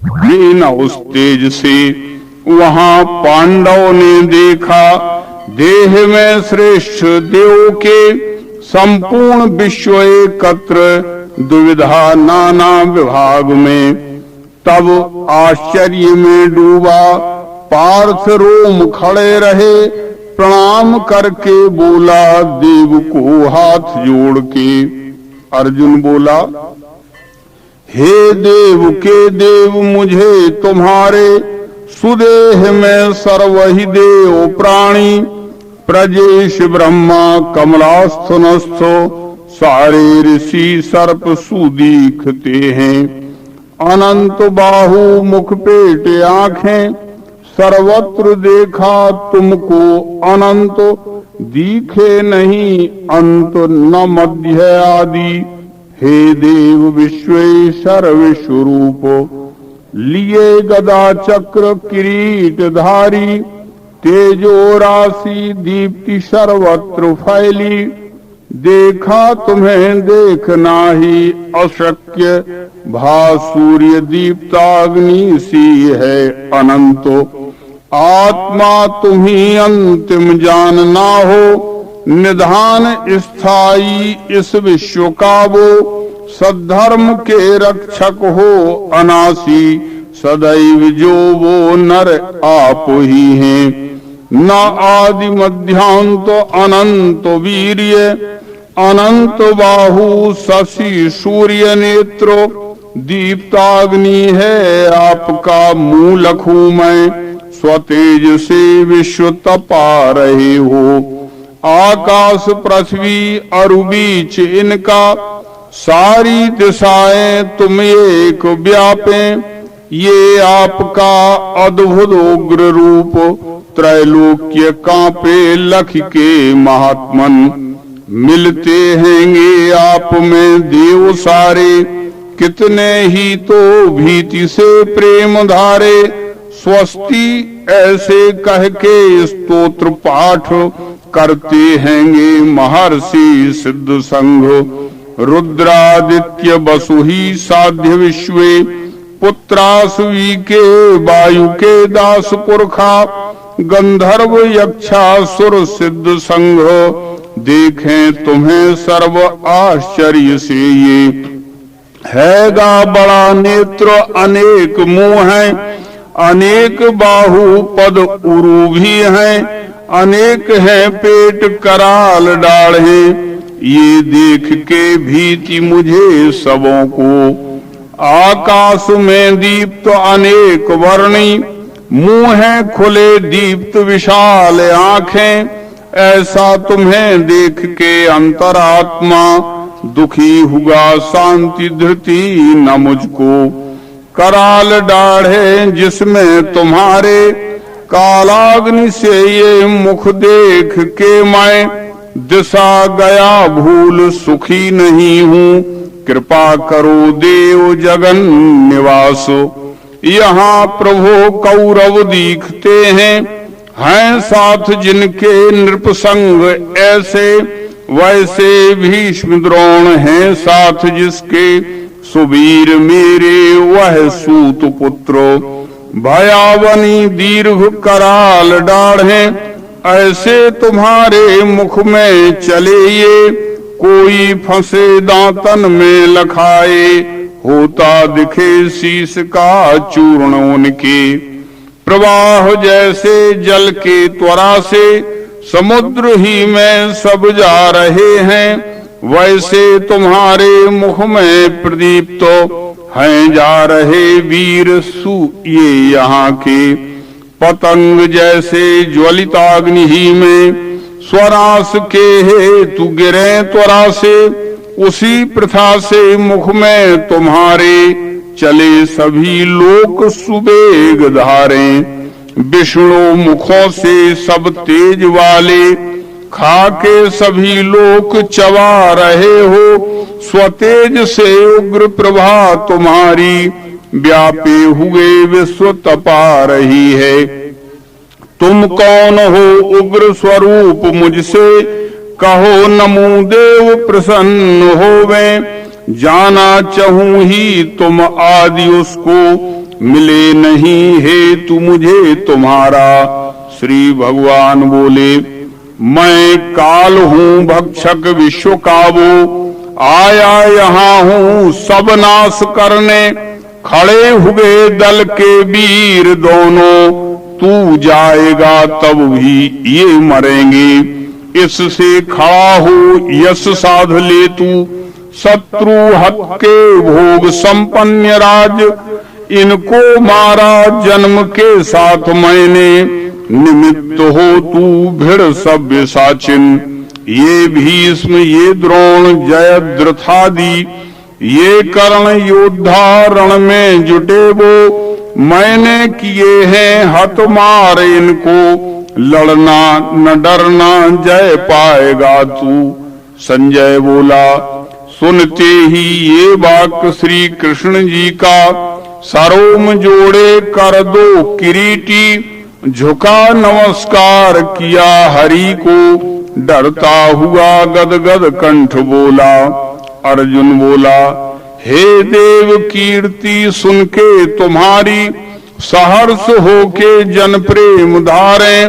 बिना उस तेज से वहां पांडव ने देखा, देह में श्रेष्ठ देव के संपूर्ण विश्व एकत्र, दुविधा नाना विभाग में। तब आश्चर्य में डूबा पार्थ रोम खड़े रहे, प्रणाम करके बोला देव को हाथ जोड़ के। अर्जुन बोला, हे देव के देव मुझे तुम्हारे, सुदेह में सर्वहि देव प्राणी, प्रजेश ब्रह्मा कमलास्थनस्थो, सारे ऋषि सर्प सुदीखते हैं। अनंत बाहु मुख पेट आंखें, सर्वत्र देखा तुमको अनंत, दिखे नहीं अंत न मध्य आदि। हे देव विश्वेश्वर विश्वरूप, लिए गदा चक्र किरीट धारी, तेजो राशि दीप्ति सर्वत्र फैली। देखा तुम्हें देखना ही अशक्य, भा सूर्य दीप्ताग्नि सी है अनंत। आत्मा तुम्ही अंतिम जानना हो, निधान स्थायी इस विश्व का वो। सद्धर्म के रक्षक हो अनासी, सदैव जो वो नर आप ही हैं। न आदि मध्यांत अनंत वीर्य, अनंत बाहु शशि सूर्य नेत्रो। दीप्ताग्नि है आपका मूल लखुमय, स्वतेज से विश्व तपा रहे हो। आकाश पृथ्वी अरु बीच इनका, सारी दिशाएं तुम एक व्यापे। ये आपका अद्भुत उग्र रूप, त्रैलोक्य कांपे लख के महात्मन। मिलते हैंगे आप में देव सारे, कितने ही तो भीति से प्रेम धारे। स्वस्ति ऐसे कह के स्तोत्र पाठ, करते हैंगे महर्षि सिद्ध संघ। रुद्रादित्य वसु ही साध्य विश्वे, पुत्रासुवी के वायु के दास पुरखा। गंधर्व यक्षासुर सिद्ध संघ, देखें तुम्हें सर्व आश्चर्य से ये। हैगा बड़ा नेत्र अनेक मुंह हैं, अनेक बाहु पद उरु भी हैं। अनेक है पेट कराल डाढ़े, ये देख के भीति मुझे सबों को। आकाश में दीप्त अनेक वर्णी, मुंह है खुले दीप्त विशाल आंखें। ऐसा तुम्हें देख के अंतरात्मा, दुखी हुआ शांति धृति न मुझको। कराल डाढ़े जिसमें तुम्हारे, कालाग्नि से ये मुख देख के मैं। दिशा गया भूल सुखी नहीं हूँ, कृपा करो देव जगन निवासो। यहाँ प्रभु कौरव दिखते हैं साथ जिनके नृपसंग ऐसे। वैसे भीष्म द्रोण हैं साथ जिसके, सुवीर मेरे वह सूत पुत्रो। भयावनी दीर्घ कराल डाढ़े, ऐसे तुम्हारे मुख में चले ये। कोई फंसे दांतन में लखाए, होता दिखे शीश का चूर्ण उनके। प्रवाह जैसे जल के त्वरा से, समुद्र ही में सब जा रहे हैं। वैसे तुम्हारे मुख में प्रदीप्त हैं जा रहे वीर सु ये यहाँ के। पतंग जैसे ज्वलिताग्नि ही में, स्वरास के हेतु गिरे त्वरा से। उसी प्रथा से मुख में तुम्हारे, चले सभी लोक सुबेग धारे। विष्णु मुखों से सब तेज वाले, खाके सभी लोक चबा रहे हो। स्वतेज से उग्र प्रभा तुम्हारी, व्यापे हुए विश्व तपा रही है। तुम कौन हो उग्र स्वरूप मुझसे, कहो नमो देव प्रसन्न होवे। जाना चाहूं ही तुम आदि उसको, मिले नहीं हेतु मुझे तुम्हारा। श्री भगवान बोले, मैं काल हूँ भक्षक विश्व का वो, आया यहाँ हूँ सब नाश करने। खड़े हुए दल के वीर दोनों, तू जाएगा तब भी ये मरेंगे। इससे खड़ा हो यश साध ले तू, शत्रु हत के भोग संपन्न राज। इनको मारा जन्म के साथ मैंने, निमित्त हो तू भिड़ सभ्य साचिन। ये भीष्म ये द्रोण जयद्रथादि, ये कर्ण योद्धा रण में जुटे वो। मैंने किए हैं हत मार इनको, लड़ना न डरना जय पाएगा तू। संजय बोला, सुनते ही ये वाक्य श्री कृष्ण जी का, सरोम जोड़े कर दो किरीटी। झुका नमस्कार किया हरि को, डरता हुआ गदगद कंठ बोला। अर्जुन बोला, हे देव कीर्ति सुन के तुम्हारी, सहर्ष होके जन प्रेम धारे।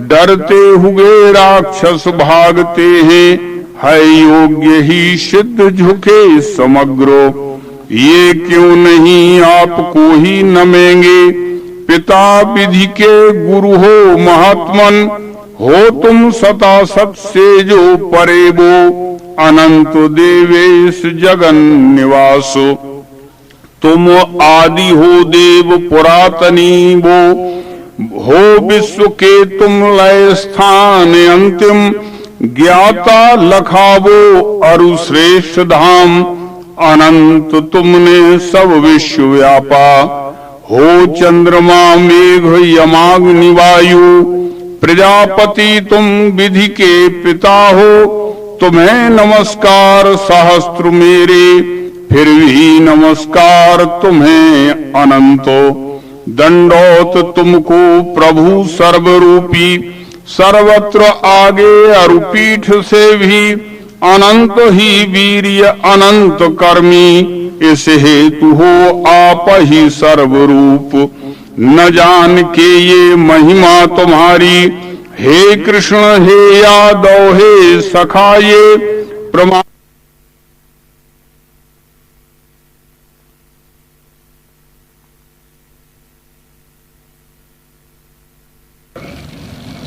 डरते हुए राक्षस भागते हैं, है योग्य ही सिद्ध झुके समग्रो। ये क्यों नहीं आपको ही नमेंगे, पिता विधि के गुरु हो महात्मन। हो तुम सता सत से जो परे वो, अनंत देवेश जगन निवासो। तुम आदि हो देव पुरातनी वो, हो विश्व के तुम लय स्थान अंतिम। ज्ञाता लखावो अरु श्रेष्ठ धाम, अनंत तुमने सब विश्व व्यापा। हो चंद्रमा मेघ यमाग्नि वायु, प्रजापति तुम विधि के पिता हो। तुम्हें नमस्कार सहस्त्र मेरे, फिर भी नमस्कार तुम्हें अनंतो। दंडोत तुमको प्रभु सर्वरूपी, सर्वत्र आगे अरुपीठ से भी। अनंत ही वीर्य अनंत कर्मी, इस हेतु हो आप ही सर्वरूप। न जान के ये महिमा तुम्हारी, हे कृष्ण हे यादव हे सखा ये प्रमाण।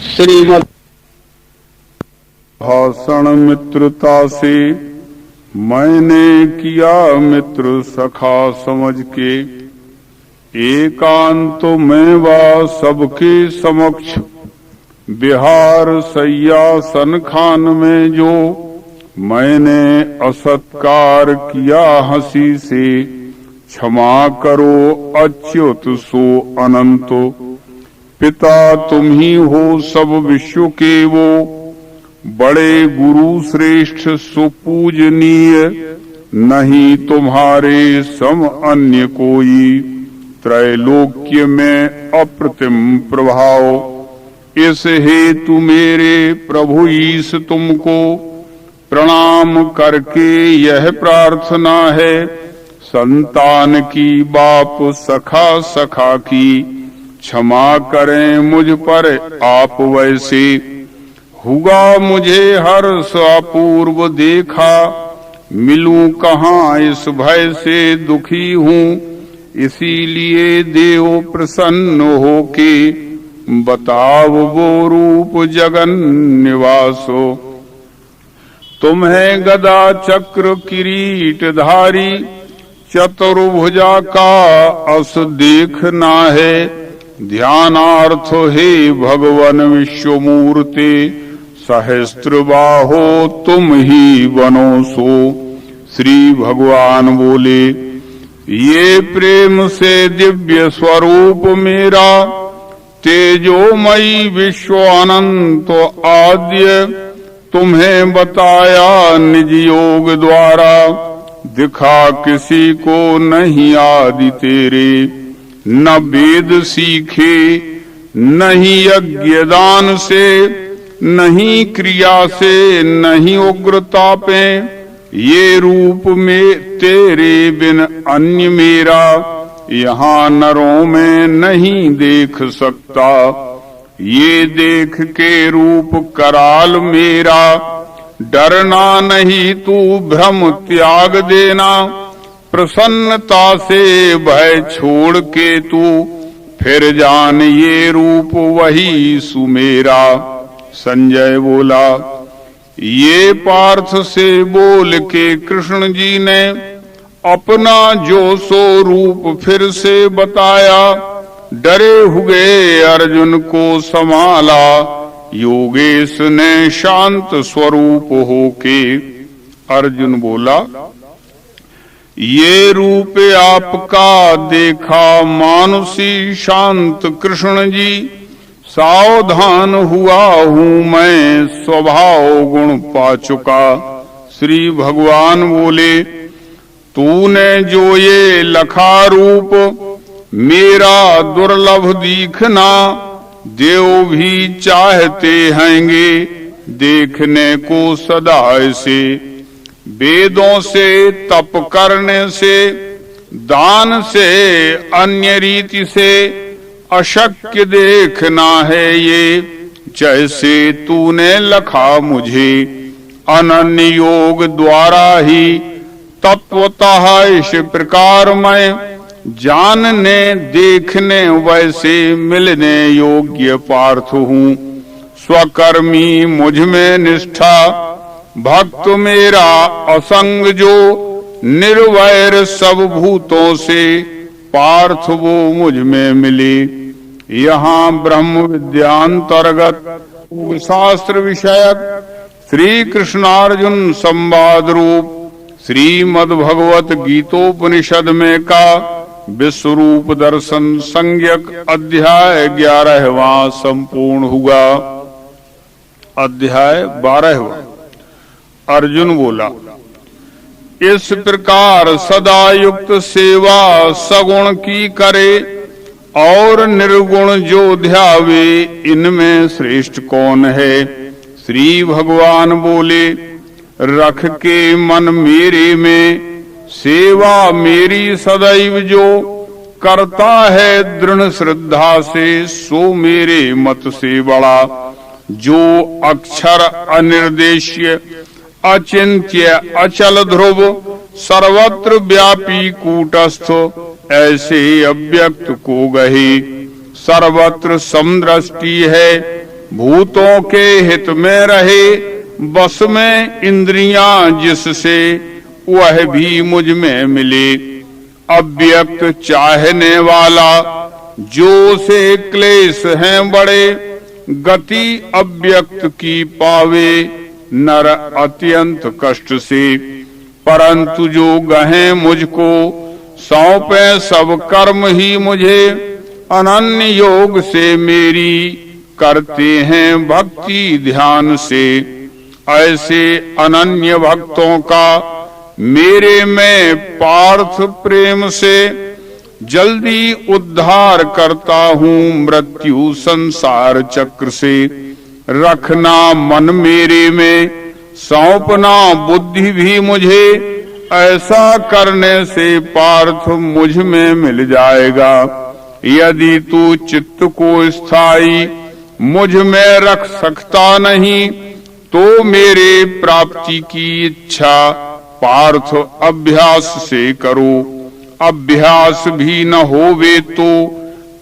श्रीमद् भाषण मित्रता से मैंने किया मित्र सखा समझ के। एकांत में वा सबके समक्ष, बिहार सैयासन खान में जो। मैंने असत्कार किया हंसी से, क्षमा करो अच्युत सो अनंतो। पिता तुम ही हो सब विश्व के वो, बड़े गुरु श्रेष्ठ सुपूजनीय। नहीं तुम्हारे सम अन्य कोई, त्रैलोक्य में अप्रतिम प्रभाव। इस हेतु मेरे प्रभु ईश तुमको, प्रणाम करके यह प्रार्थना है। संतान की बाप सखा सखा की, क्षमा करें मुझ पर आप वैसे। हुआ मुझे हर्ष अपूर्व देखा, मिलूं कहाँ इस भय से दुखी हूँ। इसीलिए देव प्रसन्न होके, बताव वो रूप जगन निवासो। तुम्हें गदा चक्र किरीट धारी, चतुर्भुजा का अस देखना है। ध्यानार्थ हे भगवन विश्वमूर्ते, सहस्त्र बाहो तुम ही बनो सो। श्री भगवान बोले, ये प्रेम से दिव्य स्वरूप मेरा, तेजोमयी विश्व अनंत आद्य। तुम्हें बताया निज योग द्वारा, दिखा किसी को नहीं आदि तेरे। न वेद सीखे नहीं यज्ञ दान से, नहीं क्रिया से नहीं उग्रता पे। ये रूप में तेरे बिन अन्य मेरा, यहाँ नरों में नहीं देख सकता। ये देख के रूप कराल मेरा, डरना नहीं तू भ्रम त्याग देना। प्रसन्नता से भय छोड़ के तू फिर जान ये रूप वही सुमेरा। संजय बोला, ये पार्थ से बोल के कृष्ण जी ने अपना जो सो रूप फिर से बताया। डरे हुए अर्जुन को संभाला, योगेश ने शांत स्वरूप होके। अर्जुन बोला, ये रूप आपका देखा मानुषी शांत कृष्ण जी। सावधान हुआ हूँ मैं स्वभाव गुण पा चुका। श्री भगवान बोले, तूने जो ये लखा रूप मेरा दुर्लभ दिखना, देव भी चाहते हैंगे देखने को सदा ऐसे। वेदों से तप करने से दान से अन्य रीति से अशक्य देखना है ये। जैसे तूने लखा मुझे अनन्य योग द्वारा ही तत्वतः इस प्रकार मैं जानने देखने वैसे मिलने योग्य पार्थ हूँ। स्वकर्मी मुझ में निष्ठा भक्त मेरा असंग जो, निर्वैर सब भूतों से पार्थ वो मुझ में मिले। यहाँ ब्रह्म विद्यांतर्गत शास्त्र विषयक श्री कृष्णार्जुन संवाद रूप श्रीमद् भगवत गीतोपनिषद में का विश्वरूप दर्शन संज्ञक अध्याय 11वां संपूर्ण हुआ। अध्याय 12वां। अर्जुन बोला, इस प्रकार सदा युक्त सेवा सगुण की करे और निर्गुण जो ध्यावे, इनमें श्रेष्ठ कौन है। श्री भगवान बोले, रख के मन मेरे में सेवा मेरी सदैव जो, करता है दृढ़ श्रद्धा से सो मेरे मत से बड़ा। जो अक्षर अनिर्देश्य अचिंत्य अचल ध्रुव सर्वत्र व्यापी कूटस्थ, ऐसे अव्यक्त को गहे। सर्वत्र समदृष्टि है भूतों के हित में रहे, बस में इंद्रियां जिससे वह भी मुझ में मिले। अव्यक्त चाहने वाला जो से क्लेश हैं बड़े, गति अव्यक्त की पावे नर अत्यंत कष्ट से। परंतु जो गहे मुझको सौंपे सब कर्म ही मुझे, अनन्य योग से मेरी करते हैं भक्ति ध्यान से। ऐसे अनन्य भक्तों का मेरे में पार्थ प्रेम से जल्दी उद्धार करता हूँ मृत्यु संसार चक्र से। रखना मन मेरे में सौंपना बुद्धि भी मुझे, ऐसा करने से पार्थ मुझ में मिल जाएगा। यदि तू चित्त को स्थायी मुझ में रख सकता नहीं, तो मेरे प्राप्ति की इच्छा पार्थ अभ्यास से करो। अभ्यास भी न होवे तो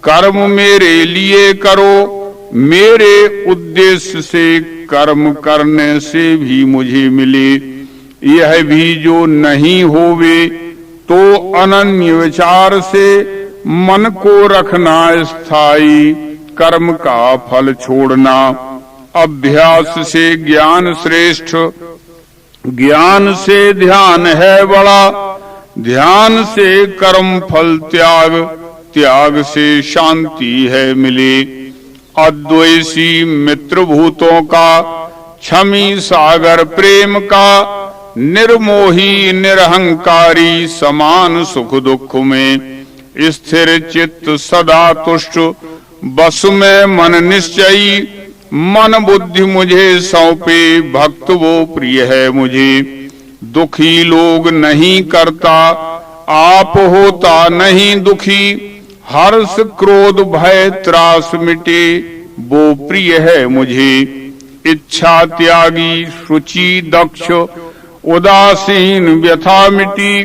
कर्म मेरे लिए करो। मेरे उद्देश्य से कर्म करने से भी मुझे मिले। यह भी जो नहीं होवे तो अनन्य विचार से मन को रखना स्थायी, कर्म का फल छोड़ना। अभ्यास से ज्ञान श्रेष्ठ, ज्ञान से ध्यान है बड़ा। ध्यान से कर्म फल त्याग, त्याग से शांति है मिले। अद्वैसी मित्र भूतों का, क्षमी सागर प्रेम का, निर्मोही निरहंकारी समान सुख दुख में। स्थिर चित्त सदा तुष्ट, बस में मन निश्चयी। मन बुद्धि मुझे सौंपे, भक्त वो प्रिय है मुझे। दुखी लोग नहीं करता आप होता नहीं दुखी, हर्ष क्रोध भय त्रास मिटे, वो प्रिय है मुझे। इच्छा त्यागी शुचि दक्ष, उदासीन व्यथा मिटी,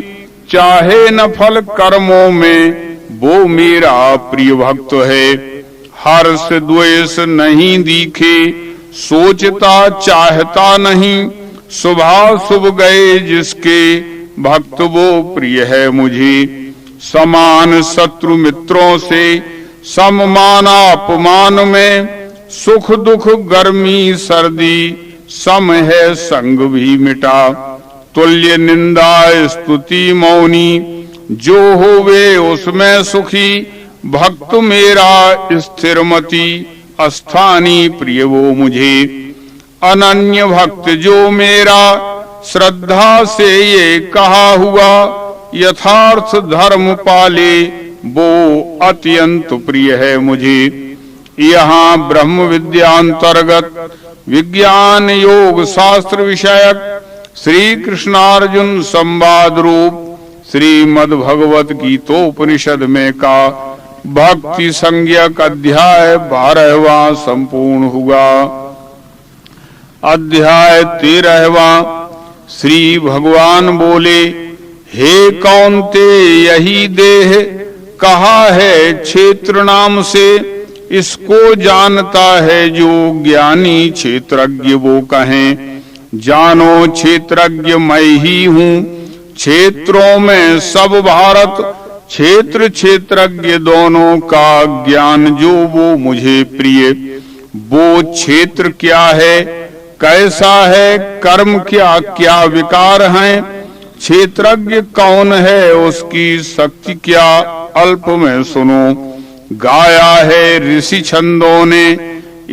चाहे न फल कर्मों में, वो मेरा प्रिय भक्त है। हर्ष द्वेष नहीं दिखे, सोचता चाहता नहीं, स्वभाव शुभ गए जिसके, भक्त वो प्रिय है मुझे। समान शत्रु मित्रों से, सममान अपमान में, सुख दुख गर्मी सर्दी, सम है संग भी मिटा। तुल्य निंदा स्तुति मौनी, जो होवे उसमें सुखी, भक्त मेरा स्थिरमति, अस्थानी प्रिय वो मुझे। अनन्य भक्त जो मेरा, श्रद्धा से ये कहा हुआ, यथार्थ धर्म पाले, वो अत्यंत प्रिय है मुझे। यहाँ ब्रह्म विद्यांतर्गत विज्ञान योग शास्त्र विषयक श्री कृष्णार्जुन संवाद रूप श्रीमद् भगवत गीतोपनिषद में का भक्ति संज्ञक अध्याय 12वां संपूर्ण हुआ। अध्याय 13वां। श्री भगवान बोले, हे कौन्ते यही देह कहा है क्षेत्र नाम से, इसको जानता है जो ज्ञानी क्षेत्रज्ञ वो कहें। जानो क्षेत्रज्ञ मैं ही हूँ, क्षेत्रों में सब भारत, क्षेत्र क्षेत्रज्ञ दोनों का ज्ञान जो वो मुझे प्रिय। वो क्षेत्र क्या है, कैसा है, कर्म क्या क्या विकार हैं, क्षेत्रज्ञ कौन है, उसकी शक्ति क्या, अल्प में सुनो। गाया है ऋषि छंदों ने,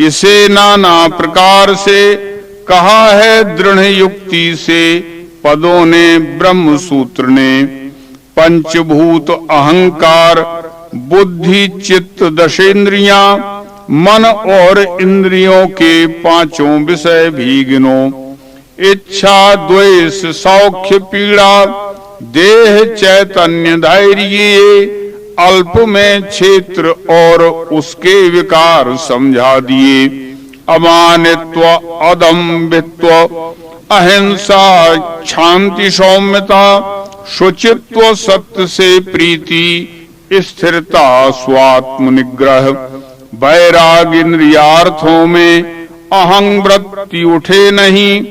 इसे नाना प्रकार से, कहा है दृढ़ युक्ति से, पदों ने ब्रह्म सूत्र ने। पंचभूत अहंकार बुद्धि चित्त दशेंद्रियां, मन और इंद्रियों के पांचों विषय भी गिनो। इच्छा द्वेष सौख्य पीड़ा, देह चैतन्य धैर्य, अल्प में क्षेत्र और उसके विकार समझा दिए। अमानित्व अदम्भित्व अहिंसा शांति सौम्यता, शुचित्व सत्य से प्रीति, स्थिरता स्वात्म निग्रह, वैराग इंद्रियार्थों में, अहं वृत्ति उठे नहीं,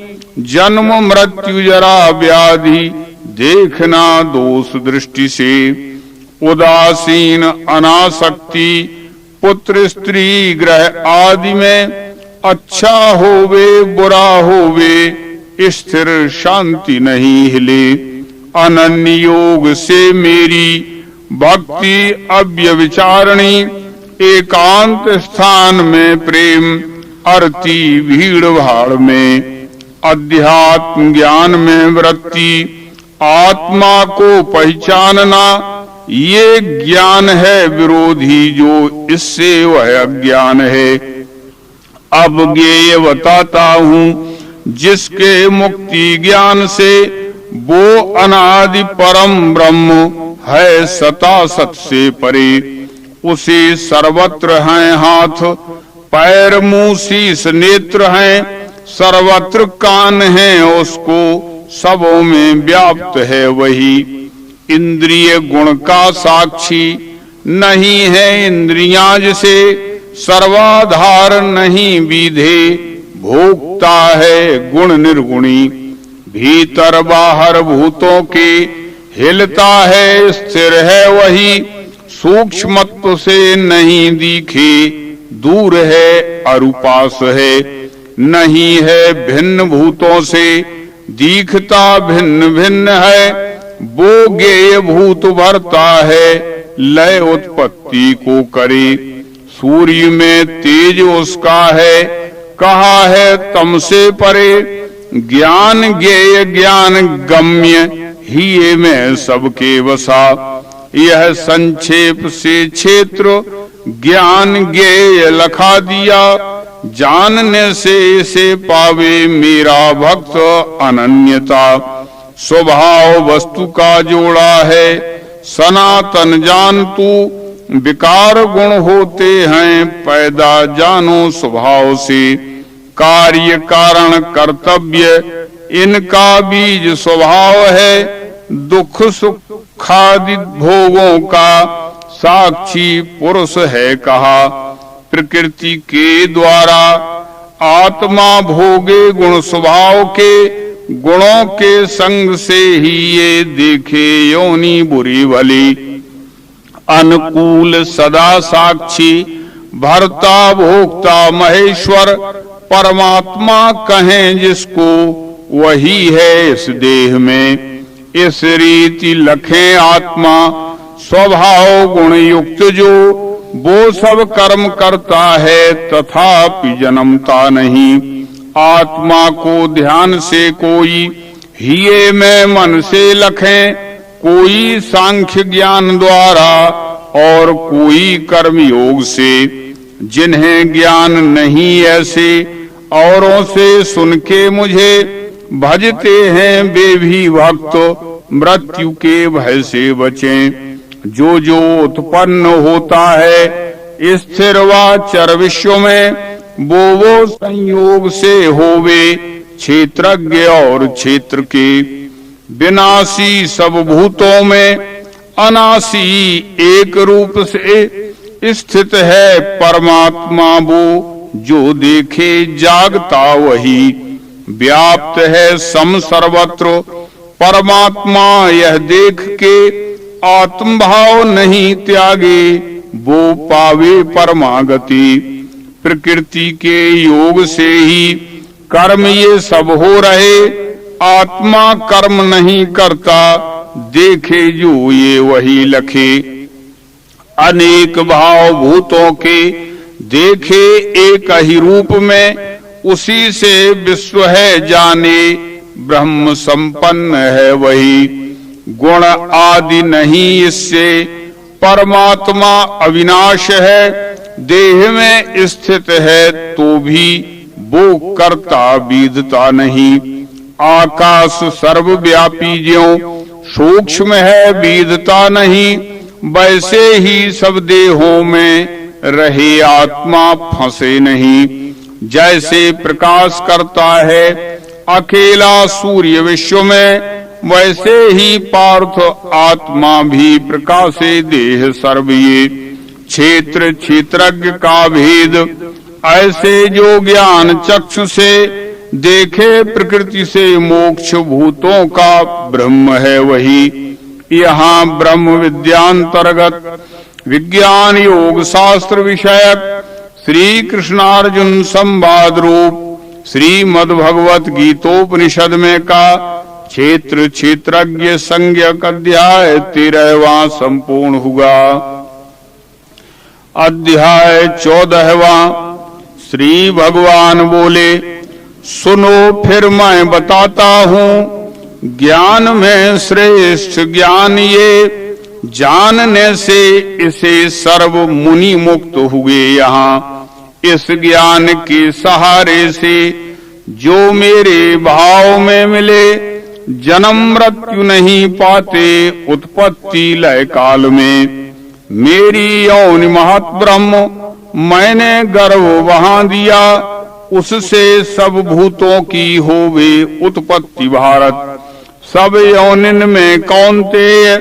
जन्म मृत्यु जरा व्याधि, देखना दोष दृष्टि से, उदासीन अनासक्ति, पुत्र स्त्री ग्रह आदि में, अच्छा होवे बुरा होवे, स्थिर शांति नहीं हिले। अनन्य योग से मेरी भक्ति अव्यभिचारिणी, एकांत स्थान में प्रेम, अरती भीड़ भाड़ में। अध्यात्म ज्ञान में वृत्ति, आत्मा को पहचानना, ये ज्ञान है विरोधी जो इससे वह अज्ञान है। अब ज्ञेय बताता हूँ जिसके मुक्ति ज्ञान से, वो अनादि परम ब्रह्म है सता सत से परे। उसे सर्वत्र हैं हाथ पैर मुंह शीस नेत्र हैं, सर्वत्र कान हैं उसको, सबों में व्याप्त है वही। इंद्रिय गुण का साक्षी नहीं है इंद्रियां जिसे, सर्वाधार नहीं विधे, भोगता है गुण निर्गुणी। भीतर बाहर भूतों के हिलता है स्थिर है वही, सूक्ष्मत्व से नहीं दिखे, दूर है अरुपास है। नहीं है भिन्न भूतों से, दिखता भिन्न भिन्न है, वो ज्ञेय भूत भरता है, लय उत्पत्ति को करे। सूर्य में तेज उसका है, कहा है तम से परे। ज्ञान ज्ञेय ज्ञान गम्य, ही में सबके वसा। यह संक्षेप से क्षेत्र ज्ञान ज्ञेय लखा दिया, जानने से इसे पावे मेरा भक्त अनन्यता। स्वभाव वस्तु का जोड़ा है, सनातन जान तू विकार गुण होते हैं पैदा जानो स्वभाव से। कार्य कारण कर्तव्य इनका बीज स्वभाव है, दुख सुखादि भोगों का साक्षी पुरुष है कहा। प्रकृति के द्वारा आत्मा भोगे गुण स्वभाव के, गुणों के संग से ही ये देखे योनि बुरी भली। अनुकूल सदा साक्षी भर्ता भोक्ता महेश्वर, परमात्मा कहें जिसको वही है इस देह में। इस रीति लखें आत्मा स्वभाव गुण युक्त जो, वो सब कर्म करता है तथापि जन्मता नहीं। आत्मा को ध्यान से कोई हिये में मन से लखें, कोई सांख्य ज्ञान द्वारा और कोई कर्म योग से। जिन्हें ज्ञान नहीं ऐसे औरों से सुन के मुझे भजते हैं वे भी भक्त, मृत्यु के भय से बचें। जो जो उत्पन्न होता है स्थिर व चर विश्व में, वो संयोग से होवे क्षेत्रज्ञ और क्षेत्र के। विनाशी सब भूतों में अनाशी एक रूप से स्थित है परमात्मा वो, जो देखे जागता वही। व्याप्त है सम सर्वत्र परमात्मा यह देख के, आत्मभाव नहीं त्यागे वो पावे परमागति। प्रकृति के योग से ही कर्म ये सब हो रहे, आत्मा कर्म नहीं करता देखे जो ये वही लखे। अनेक भाव भूतों के देखे एक ही रूप में, उसी से विश्व है जाने ब्रह्म संपन्न है वही। गुण आदि नहीं इससे परमात्मा अविनाश है, देह में स्थित है तो भी वो करता बीधता नहीं। आकाश सर्वव्यापी ज्यों सूक्ष्म है बीधता नहीं, वैसे ही सब देहों में रहे आत्मा फंसे नहीं। जैसे प्रकाश करता है अकेला सूर्य विश्व में, वैसे ही पार्थ आत्मा भी प्रकाशे देह सर्वये। क्षेत्र क्षेत्रज्ञ का भेद ऐसे जो ज्ञान चक्षु से देखे, प्रकृति से मोक्ष भूतों का ब्रह्म है वही। यहाँ ब्रह्म विद्यांतर्गत विज्ञान योग शास्त्र विषयक श्री कृष्णार्जुन संवाद रूप श्रीमद् भगवत गीतोपनिषद में का क्षेत्र क्षेत्रज्ञ संज्ञक अध्याय 13वां संपूर्ण हुआ। अध्याय 14वां। श्री भगवान बोले, सुनो फिर मैं बताता हूँ, ज्ञान में श्रेष्ठ ज्ञान ये, जानने से इसे सर्व मुनि मुक्त हुए। यहाँ इस ज्ञान के सहारे से जो मेरे भाव में मिले, जन्म मृत्यु नहीं पाते उत्पत्ति लय काल में। मेरी यौनि महत ब्रह्म मैंने गर्भ वहां दिया, उससे सब भूतों की होवे उत्पत्ति भारत। सब यौनिन में कौन्तेय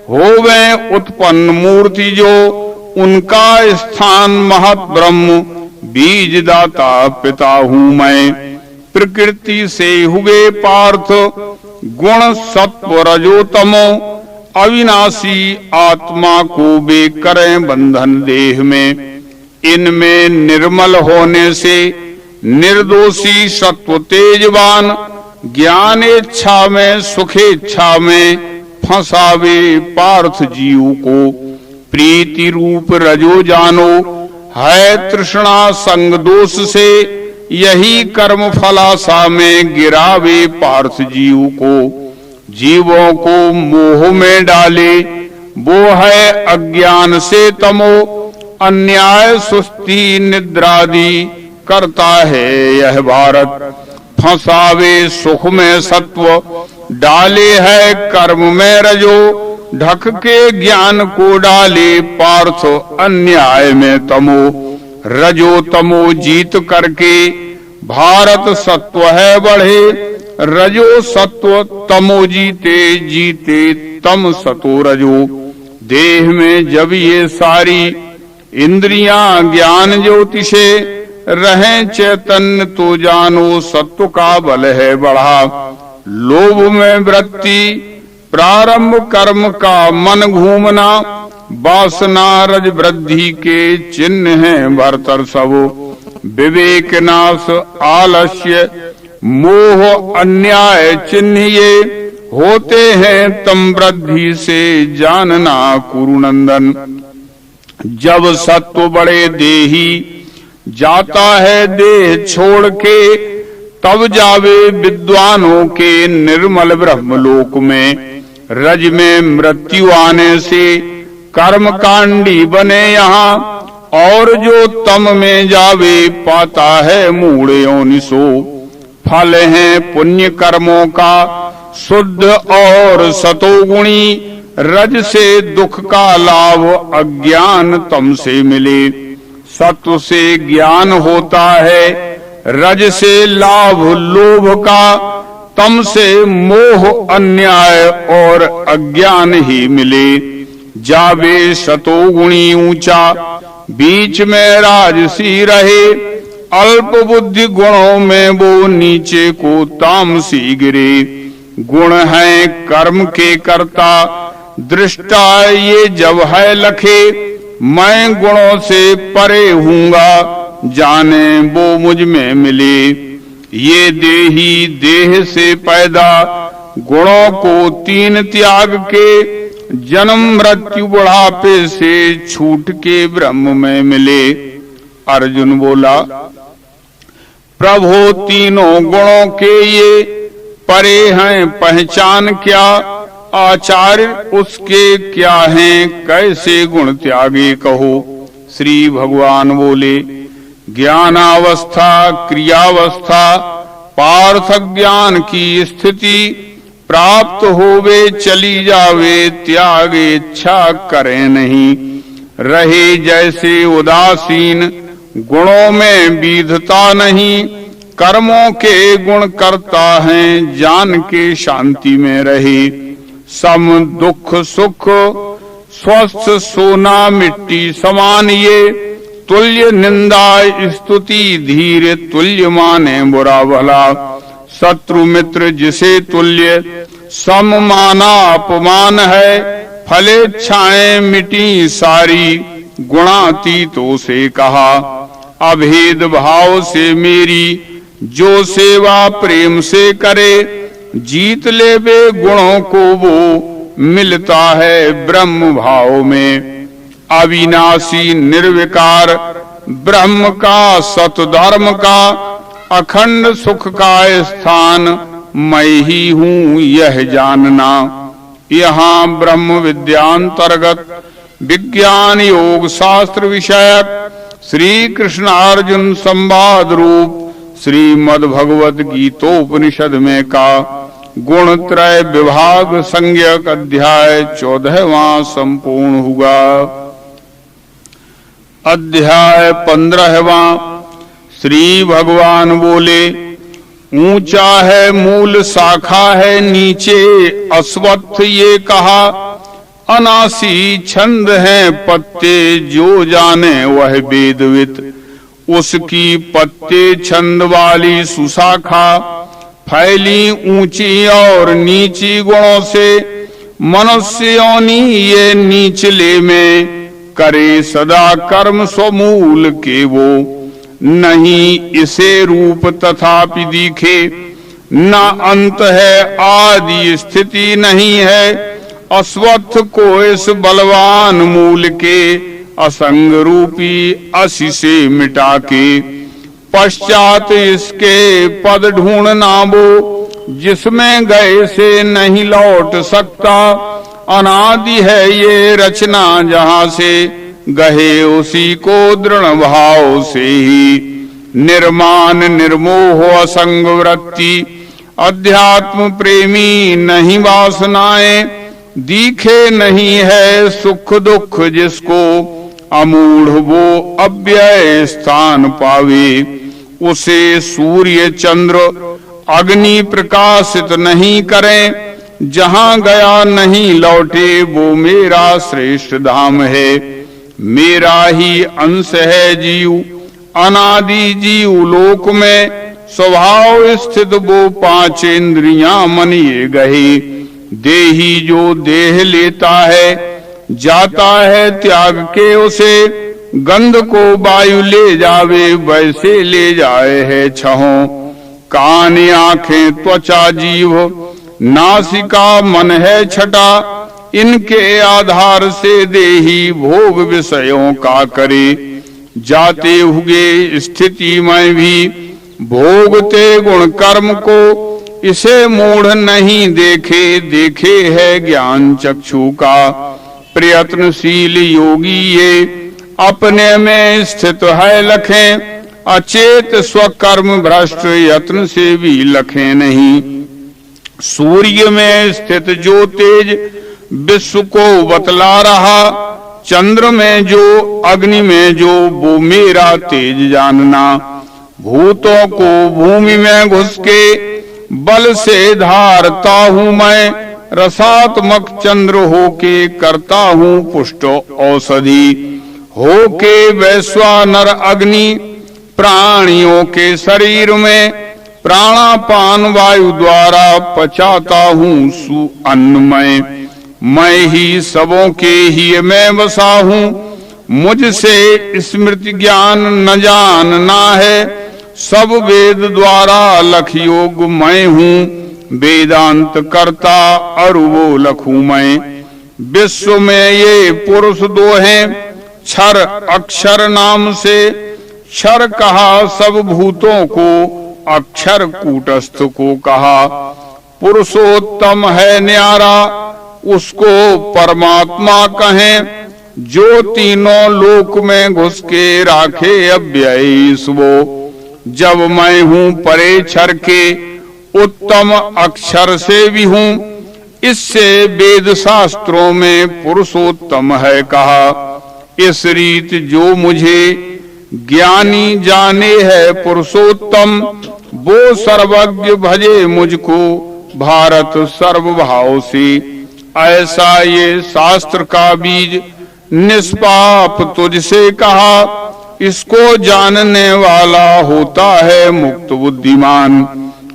होवे उत्पन्न मूर्ति जो, उनका स्थान महत ब्रह्म बीज दाता पिता हूँ मैं। प्रकृति से हुए पार्थ गुण सत्व रजोतमो, अविनाशी आत्मा को वे करें बंधन देह में। इनमें निर्मल होने से निर्दोषी सत्व तेजवान, ज्ञानेच्छा में सुखेच्छा में फंसावे पार्थ जीव को। प्रीति रूप रजो जानो है तृष्णा संग दोष से, यही कर्म फलासा में गिरावे पार्थ जीव को। जीवों को मोह में डाले वो है अज्ञान से तमो, अन्याय सुस्ती निद्रादि करता है यह भारत। फंसावे सुख में सत्व, डाले है कर्म में रजो, ढक के ज्ञान को डाले पार्थ अन्याय में तमो। रजो तमो जीत करके भारत सत्व है बढ़े, रजो सत्व तमो जीते, जीते तम सतो रजो। देह में जब ये सारी इंद्रियां ज्ञान ज्योतिषे रहें चैतन्य, तो जानो सत्व का बल है बढ़ा। लोभ में वृत्ति प्रारंभ कर्म का मन घूमना, वासना रज वृद्धि के चिन्ह हैं भरतर सब। विवेक नाश आलस्य मोह अन्याय चिन्ह ये, होते हैं तम वृद्धि से जानना कुरुनंदन। जब सत्व बड़े देही जाता है देह छोड़ के, तब जावे विद्वानों के निर्मल ब्रह्मलोक में। रज में मृत्यु आने से कर्म कांडी बने यहाँ, और जो तम में जावे पाता है मूढ़ योनिसो। फल है पुण्य कर्मों का शुद्ध और सतोगुणी, रज से दुख का लाभ अज्ञान तम से मिले। सत्व से ज्ञान होता है, रज से लाभ लोभ का, तम से मोह अन्याय और अज्ञान ही मिले। जावे सतोगुणी ऊंचा, बीच में राजसी रहे, अल्प बुद्धि गुणों में वो नीचे को तामसी गिरे। गुण है कर्म के कर्ता, दृष्टा ये जब है लखे, मैं गुणों से परे हूँगा, जाने वो मुझ में मिले। ये देही देह से पैदा, गुणों को तीन त्याग के, जन्म मृत्यु बुढ़ापे से छूट के ब्रह्म में मिले। अर्जुन बोला, प्रभु तीनों गुणों के ये परे हैं पहचान क्या, आचार्य उसके क्या हैं कैसे गुण त्यागे कहो। श्री भगवान बोले, ज्ञानावस्था क्रियावस्था पार्थ ज्ञान की स्थिति, प्राप्त होवे चली जावे त्यागे इच्छा करे नहीं। रहे जैसे उदासीन गुणों में विधता नहीं, कर्मों के गुण करता है जान के शांति में रहे। सम दुख सुख स्वस्थ सोना मिट्टी समान ये, तुल्य निंदा स्तुति धीर तुल्य माने बुरा भला। शत्रु मित्र जिसे तुल्य सम माना अपमान है, फलेच्छाएं मिटी सारी गुणातीतों से कहा। अभेद भाव से मेरी जो सेवा प्रेम से करे, जीत ले वे गुणों को वो मिलता है ब्रह्म भाव में। अविनाशी निर्विकार ब्रह्म का सतधर्म का, अखंड सुख का स्थान मैं ही हूँ यह जानना। यहाँ ब्रह्म विद्यांतर्गत विज्ञान योग शास्त्र विषयक श्री कृष्ण अर्जुन संवाद रूप श्रीमद् भगवद गीतोपनिषद में का गुण त्रय विभाग संज्ञक अध्याय 14वां संपूर्ण हुआ। अध्याय 15वां। श्री भगवान बोले, ऊंचा है मूल शाखा है नीचे अश्वत्थ ये कहा, अनासी छंद है पत्ते जो जाने वह वेदवित। उसकी पत्ते छंद वाली सुशाखा फैली ऊंची और नीची गुणों से, मनुष्य योनि ये नीचले में करे सदा कर्म स्वमूल के वो। नहीं इसे रूप तथापि दिखे, न अंत है आदि स्थिति नहीं है। अश्वत्थ को इस बलवान मूल के असंग रूपी असी से मिटा के, पश्चात इसके पद ढूंढना वो जिसमें गए से नहीं लौट सकता। अनादि है ये रचना जहाँ से गहे उसी को दृढ़ भाव से ही, निर्मान निर्मोह असंग वृत्ति, अध्यात्म प्रेमी नहीं वासनाएं, दिखे नहीं है सुख दुख जिसको, अमूढ़ वो अव्यय स्थान पावे, उसे सूर्य चंद्र अग्नि प्रकाशित नहीं करें, जहां गया नहीं लौटे वो मेरा श्रेष्ठ धाम है। मेरा ही अंश है जीव अनादि जीव लोक में, स्वभाव स्थित वो पांच इंद्रियां मनिए गए। देही जो देह लेता है जाता है त्याग के उसे, गंध को वायु ले जावे वैसे ले जाए है छहों। कान आंखें त्वचा जीव नासिका मन है छटा, इनके आधार से देही भोग विषयों का करे। जाते हुए स्थिति में भी भोगते गुण कर्म को, इसे मूढ़ नहीं देखे, देखे है ज्ञान चक्षु का। प्रयत्नशील योगी ये अपने में स्थित है लखें, अचेत स्वकर्म भ्रष्ट यत्न से भी लखें नहीं। सूर्य में स्थित जो तेज विश्व को बतला रहा, चंद्र में जो अग्नि में जो वो मेरा तेज जानना। भूतों को भूमि में घुस के बल से धारता हूँ मैं, रसात्मक चंद्र होके करता हूँ पुष्ट औषधि। होके वैश्वानर अग्नि प्राणियों के शरीर में, प्राणापान वायु द्वारा पचाता हूँ सु अन्नमय। मैं ही सबों के ही मैं बसा हूँ, मुझसे स्मृति ज्ञान न जानना है। सब वेद द्वारा लख योग मैं हूँ, वेदांत करता और वो लखू मैं। विश्व में ये पुरुष दो हैं, क्षर अक्षर नाम से। क्षर कहा सब भूतों को, अक्षर कूटस्थ को कहा। पुरुषोत्तम है न्यारा, उसको परमात्मा कहें। जो तीनों लोक में घुस के राखे अव्ययी वो। जब मैं हूँ परे क्षर के, उत्तम अक्षर से भी हूँ, इससे वेद शास्त्रों में पुरुषोत्तम है कहा। इस रीत जो मुझे ज्ञानी जाने है पुरुषोत्तम, वो सर्वज्ञ भजे मुझको भारत सर्वभाव से। ऐसा ये शास्त्र का बीज निष्पाप तुझसे कहा, इसको जानने वाला होता है मुक्त बुद्धिमान।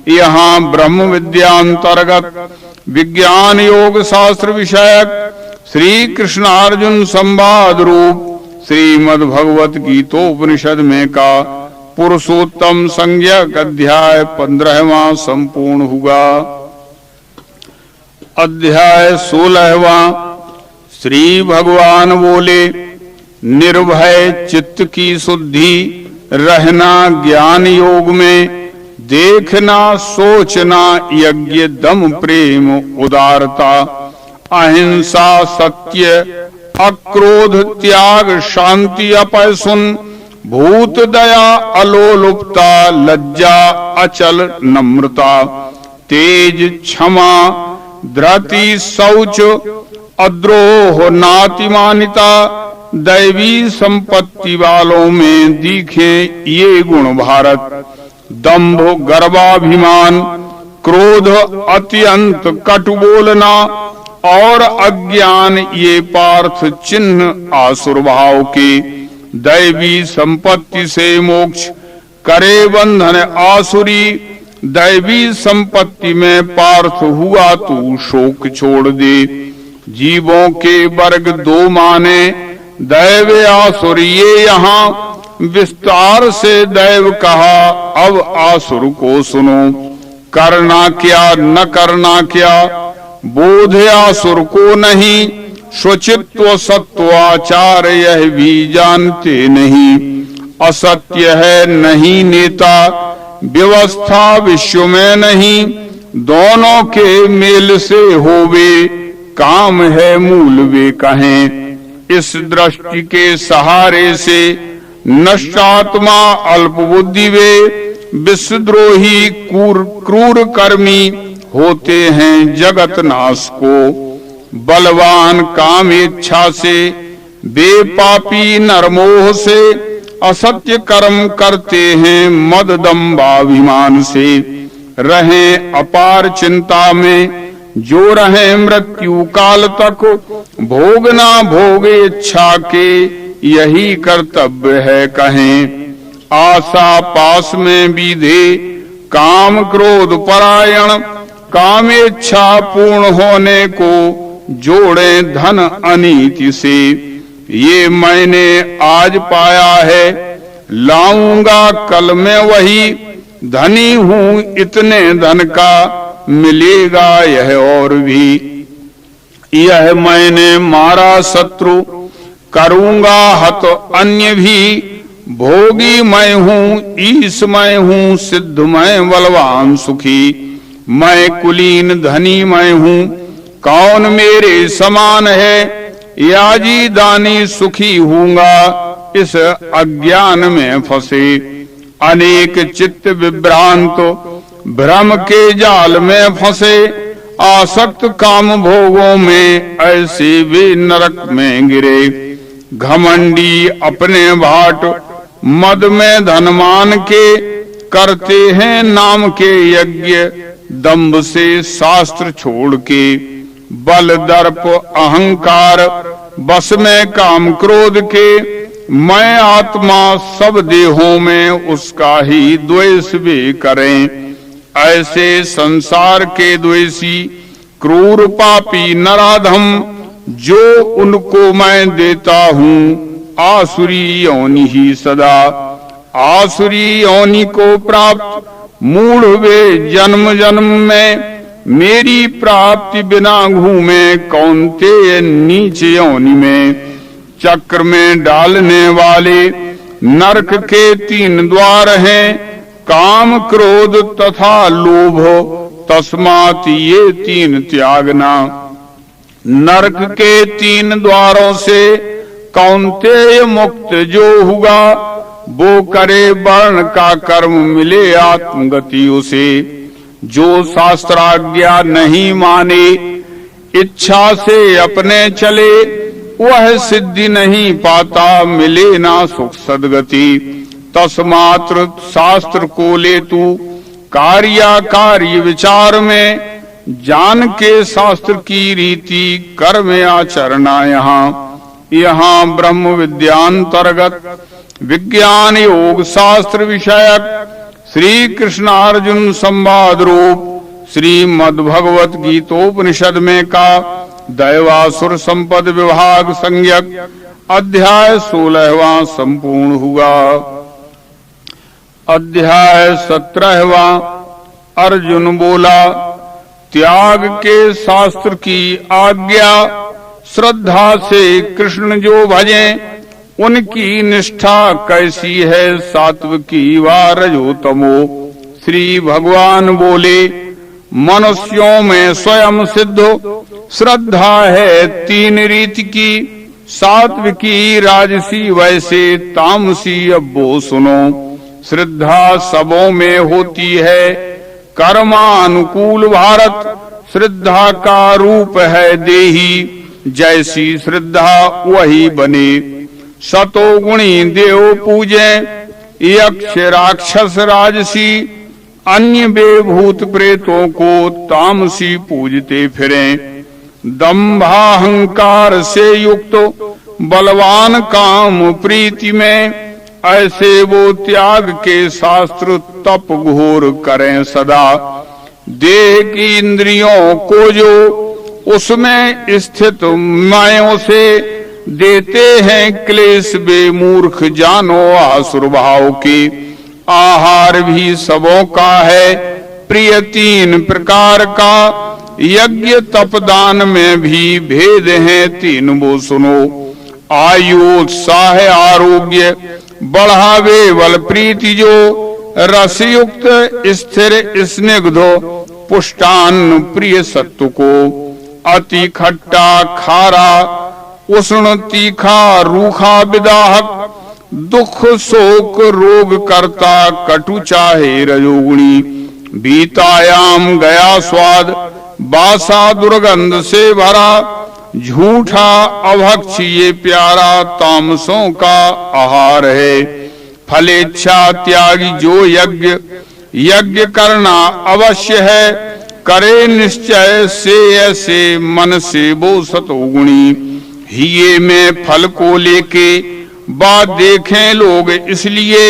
यहाँ ब्रह्म विद्यांतर्गत विज्ञान योग शास्त्र विषयक श्री कृष्णार्जुन संवाद रूप श्रीमद् भगवत गीतोपनिषद में का पुरुषोत्तम संज्ञक अध्याय 15वां संपूर्ण हुआ। अध्याय 16वां। श्री भगवान बोले, निर्भय चित्त की शुद्धि रहना ज्ञान योग में, देखना सोचना यज्ञ दम प्रेम उदारता, अहिंसा सत्य अक्रोध त्याग शांति अपैसुन, भूत दया अलोलुपता लज्जा अचल नम्रता, तेज क्षमा धृति शौच अद्रोह नातिमानिता, दैवी संपत्ति वालों में दिखे ये गुण भारत। दंभ गर्वाभिमान क्रोध अत्यंत कटु बोलना और अज्ञान ये पार्थ चिन्ह आसुर भाव के। दैवी संपत्ति से मोक्ष करे बंधन आसुरी, दैवी संपत्ति में पार्थ हुआ तू शोक छोड़ दे। जीवों के वर्ग दो माने दैव आसुर ये यहाँ, विस्तार से दैव कहा अब आसुर को सुनो। करना क्या न करना क्या बोध आसुर को नहीं, स्वचित्व सत्व आचार यह भी जानते नहीं। असत्य है नहीं नेता व्यवस्था विश्व में नहीं, दोनों के मेल से होवे काम है मूल वे कहें। इस दृष्टि के सहारे से नष्टात्मा अल्प बुद्धि वे विश्वद्रोही क्रूर कर्मी होते हैं जगत नाश को। बलवान काम इच्छा से वे पापी नरमोह से असत्य कर्म करते हैं मद दंभाभिमान से। रहें अपार चिंता में जो रहें मृत्यु काल तक, भोगना भोग इच्छा के यही कर्तव्य है कहें। आशा पास में विधे काम क्रोध परायण, काम इच्छा पूर्ण होने को जोड़े धन अनीति से। ये मैंने आज पाया है लाऊंगा कल में वही, धनी हूँ इतने धन का मिलेगा यह और भी। यह मैंने मारा शत्रु करूंगा हत अन्य भी, भोगी मैं हूँ ईश मैं हूँ सिद्ध मैं बलवान सुखी। मैं कुलीन धनी मैं हूँ कौन मेरे समान है, याजी दानी सुखी हूँगा इस अज्ञान में फंसे। अनेक चित्त विभ्रांत भ्रम के जाल में फंसे, आसक्त काम भोगों में ऐसे वे नरक में गिरे। घमंडी अपने भाट मद में धनमान के, करते हैं नाम के यज्ञ दंभ से शास्त्र छोड़ के। बल दर्प अहंकार बस में काम क्रोध के, मैं आत्मा सब देहों में उसका ही द्वेष भी करें। ऐसे संसार के द्वेषी क्रूर पापी नराधम, जो उनको मैं देता हूँ आसुरी योनि ही सदा। आसुरी योनि को प्राप्त मूढ़ वे जन्म जन्म में, मेरी प्राप्ति बिना घूमे कौन्तेय नीच योनि में। चक्र में डालने वाले नरक के 3 द्वार हैं, काम क्रोध तथा लोभ, तस्मात् ये 3 त्यागना। नरक के 3 द्वारों से कौन्तेय मुक्त जो हुआ, वो करे वर्ण का कर्म मिले आत्मगति उसे। जो शास्त्राज्ञा नहीं माने इच्छा से अपने चले, वह सिद्धि नहीं पाता मिले ना सुख सदगति। तस्मात्र शास्त्र को ले तू कार्य विचार में, जान के शास्त्र की रीति कर्म आचरणा। यहाँ ब्रह्म विद्यांतर्गत विज्ञान योग शास्त्र विषयक श्री कृष्णार्जुन संवाद रूप श्रीमद् भगवत गीतोपनिषद में का दैवासुर संपद विभाग संज्ञक अध्याय 16वां संपूर्ण हुआ। अध्याय 17वां। अर्जुन बोला, त्याग के शास्त्र की आज्ञा श्रद्धा से कृष्ण जो भजें, उनकी निष्ठा कैसी है सात्विकी व रजोतमो। श्री भगवान बोले, मनुष्यों में स्वयं सिद्ध श्रद्धा है 3 रीति की, सात्विकी राजसी वैसे तामसी अब वो सुनो। श्रद्धा सबों में होती है कर्मानुकूल भारत, श्रद्धा का रूप है देही, जैसी श्रद्धा वही बने। सतोगुणी देव पूजे, यक्ष राक्षस राजसी, अन्य बेभूत प्रेतों को तामसी पूजते फिरें। दंभाहंकार से युक्त बलवान काम प्रीति में, ऐसे वो त्याग के शास्त्र तप घोर करें सदा। देह की इंद्रियों को जो उसमें स्थित मायों से देते हैं क्लेश, बेमूर्ख जानो आसुर भाव की। आहार भी सबों का है प्रिय 3 प्रकार का, यज्ञ तपदान में भी भेद है 3 वो सुनो। आयु उत्साह आरोग्य बढ़ावे बल प्रीति जो, रसयुक्त स्थिर स्निग्धो पुष्टान्न प्रिय सत्व को। अति खट्टा खारा उष्ण तीखा रूखा विदाहक, दुख शोक रोग करता कटु चाहे रजोगुणी, बीतायाम गया स्वाद बासा दुर्गंध से भरा, झूठा अभक्ष ये प्यारा तामसों का आहार है। फलेच्छा त्यागी जो यज्ञ यज्ञ करना अवश्य है, करे निश्चय से ऐसे मन से वो सतोगुणी। हिये में फल को लेके बात देखें लोग इसलिए,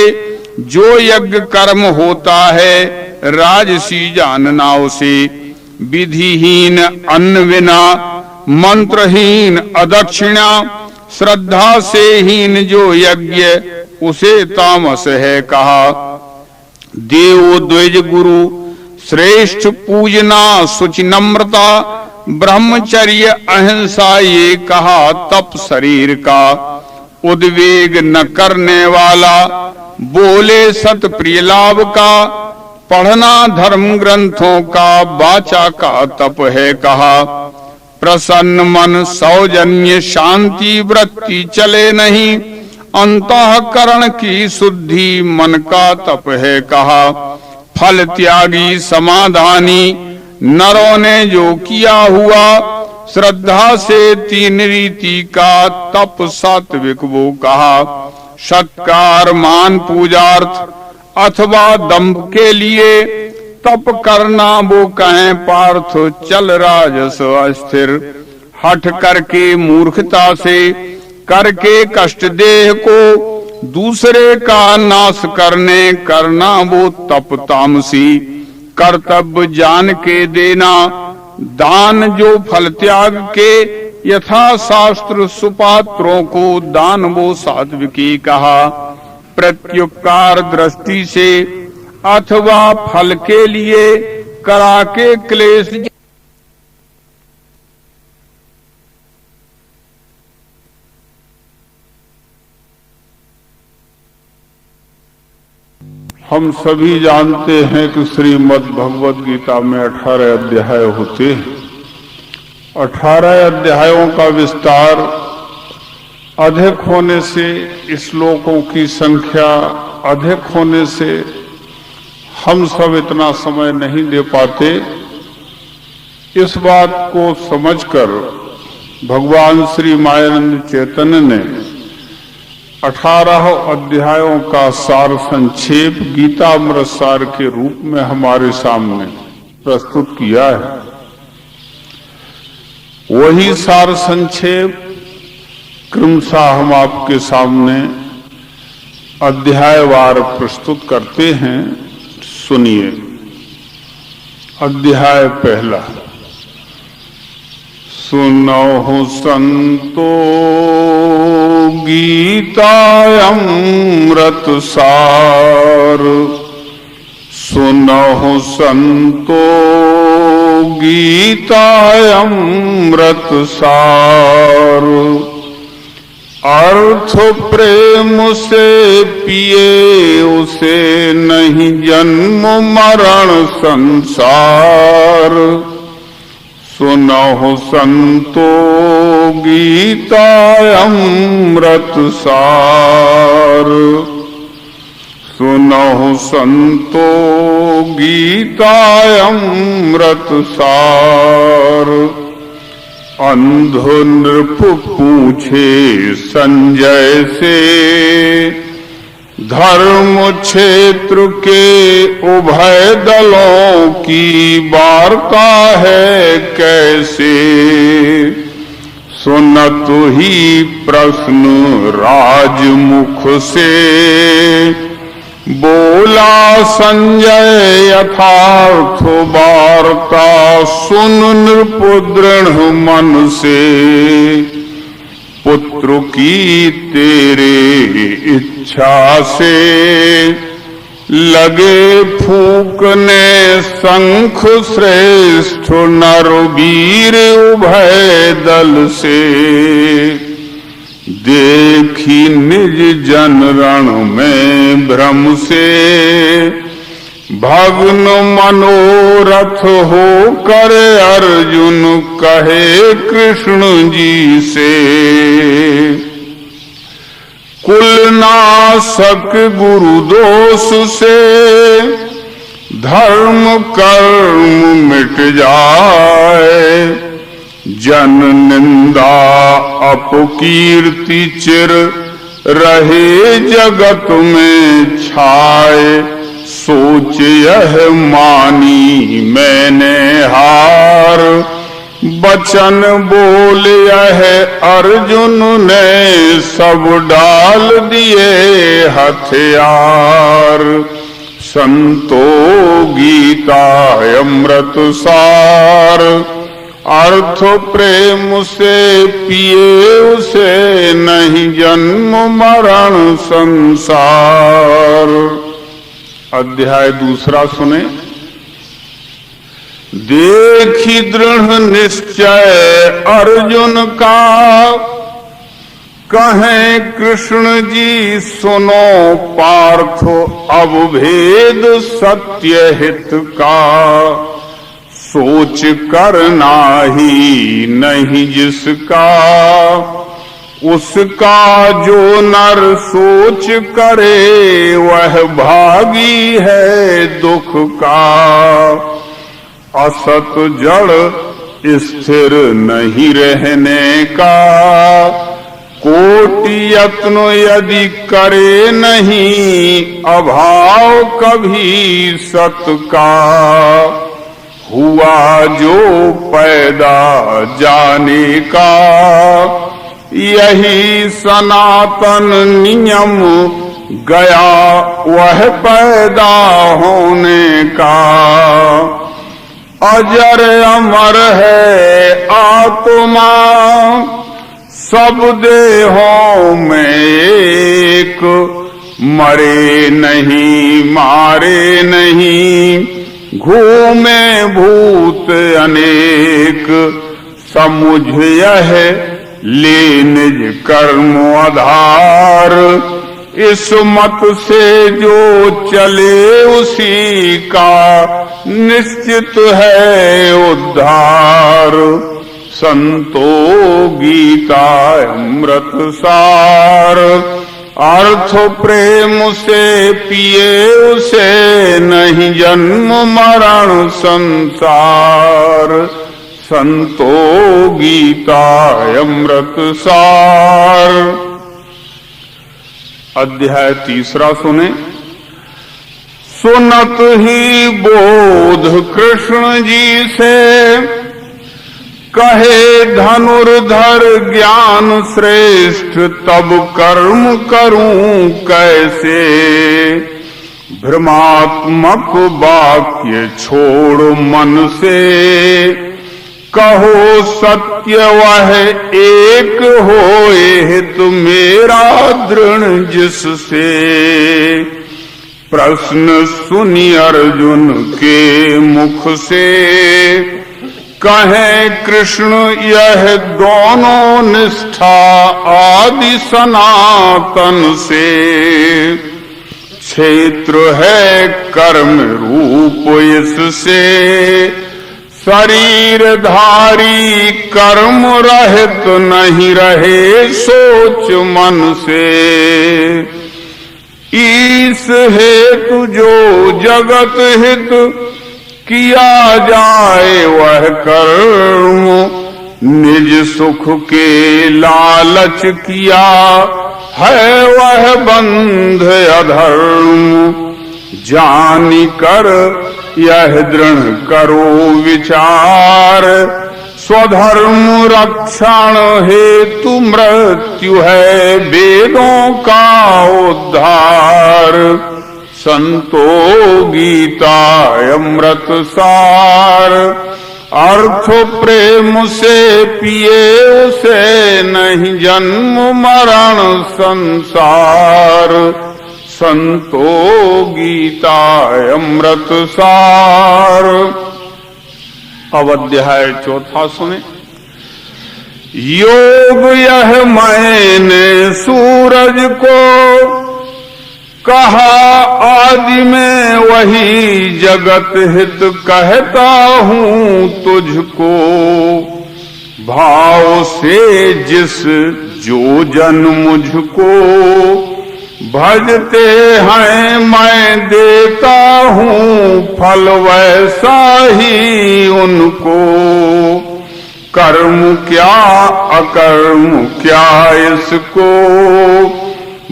जो यज्ञ कर्म होता है राजसी जानना उसे। विधिहीन अन्न बिना मंत्रहीन अदक्षिणा, श्रद्धा से हीन जो यज्ञ उसे तामस है कहा। देव द्विज गुरु श्रेष्ठ पूजना शुचि नम्रता, ब्रह्मचर्य अहिंसा ये कहा तप शरीर का। उद्वेग न करने वाला बोले सत प्रिय लाभ का, पढ़ना धर्म ग्रंथों का वाचा का तप है कहा। प्रसन्न मन सौजन्य शांति वृत्ति चले नहीं, अंतःकरण की शुद्धि मन का तप है कहा। फल त्यागी समाधानी नरों ने जो किया हुआ, श्रद्धा से तीन रीति का तप सात्विक वो कहा। सत्कार मान पूजार्थ अथवा दंभ के लिए, तप करना वो कहें पार्थ चल राजस अस्थिर। हठ करके मूर्खता से करके कष्ट देह को, दूसरे का नाश करने करना वो तप तामसी। कर्तव्य जान के देना दान जो फल त्याग के, यथा शास्त्र सुपात्रों को दान वो सात्विकी कहा। प्रत्युपकार दृष्टि से अथवा फल के लिए करा के क्लेश, हम सभी जानते हैं कि श्रीमद् भगवद गीता में 18 अध्याय होते हैं। 18 अध्यायों का विस्तार अधिक होने से, श्लोकों की संख्या अधिक होने से हम सब इतना समय नहीं दे पाते। इस बात को समझकर भगवान श्री मायानंद चैतन्य ने 18 अध्यायों का सार संक्षेप गीतामृत सार के रूप में हमारे सामने प्रस्तुत किया है। वही सार संक्षेप क्रमशः हम आपके सामने अध्यायवार प्रस्तुत करते हैं। सुनिए। अध्याय पहला। सुनोहु संतो गीतामृत सार, सुनोहु संतो गीतामृत सार। अर्थ प्रेम से पिए उसे नहीं जन्म मरण संसार। सुनोहु संतो गीतामृत सार, सुनोहु संतो गीतामृत सार। अंधो नृप पूछे संजय से, धर्म क्षेत्र के उभय दलों की वार्ता है कैसे। सुनत ही प्रश्न राजमुख से, बोला संजय यथार्थ वार्ता। सुन नृप दृढ़ मन से, पुत्र की तेरे इच्छा से। लगे फूकने शंख श्रेष्ठ नर वीर उभय दल से। देखी निज जन रण में भ्रम से, भग्न मनोरथ हो कर अर्जुन कहे कृष्ण जी से। कुल नाशक गुरु दोष से धर्म कर्म मिट जाए। जन निंदा अपकीर्ति चिर रहे जगत में छाए। सोच यह मानी मैंने हार, बचन बोल यह अर्जुन ने सब डाल दिए हथियार। संतो गीता अमृत सार, अर्थ प्रेम से पिए उसे नहीं जन्म मरण संसार। अध्याय दूसरा सुने। देखी दृढ़ निश्चय अर्जुन का, कहें कृष्ण जी सुनो पार्थो अब भेद सत्य हित का। सोच करना ही नहीं जिसका, उसका जो नर सोच करे वह भागी है दुख का। असत जड़ स्थिर नहीं रहने का, कोटि यत्न यदि करे नहीं अभाव कभी सत का। हुआ जो पैदा जाने का, यही सनातन नियम गया वह पैदा होने का। अजर अमर है आत्मा सब देहों में एक, मरे नहीं मारे नहीं घूमे भूत अनेक। समुझ यह ले निज कर्म आधार, इस मत से जो चले उसी का निश्चित है उद्धार। संतो गीता अमृत सार, अर्थ प्रेम से पिए उसे नहीं जन्म मरण संसार। संतो गीता अमृत सार। अध्याय तीसरा सुने। सुनत ही बोध कृष्ण जी से, कहे धनुर्धर ज्ञान श्रेष्ठ तब कर्म करूं कैसे। भ्रमात्मक वाक्य छोड़ मन से, कहो सत्य वह एक होए हित मेरा दृढ़ जिससे। प्रश्न सुनी अर्जुन के मुख से, कहे कृष्ण यह दोनों निष्ठा आदि सनातन से। क्षेत्र है कर्म रूप इससे, शरीरधारी कर्म रहित नहीं रहे सोच मन से। ईस हेतु जो जगत हित किया जाए वह कर्म, निज सुख के लालच किया है वह बंध अधर्म। जानी कर यह दृढ़ करो विचार, स्वधर्म रक्षण हेतु मृत्यु है वेदों का उद्धार। संतो गीता अमृत सार, अर्थ प्रेम से पिए उसे नहीं जन्म मरण संसार। संतो गीता अमृत सार। अब अध्याय चौथा सुने। योग यह मैंने सूरज को कहा आदि में वही जगत हित कहता हूँ तुझको। भाव से जिस जो जन मुझको भजते हैं मैं देता हूँ फल वैसा ही उनको। कर्म क्या अकर्म क्या इसको,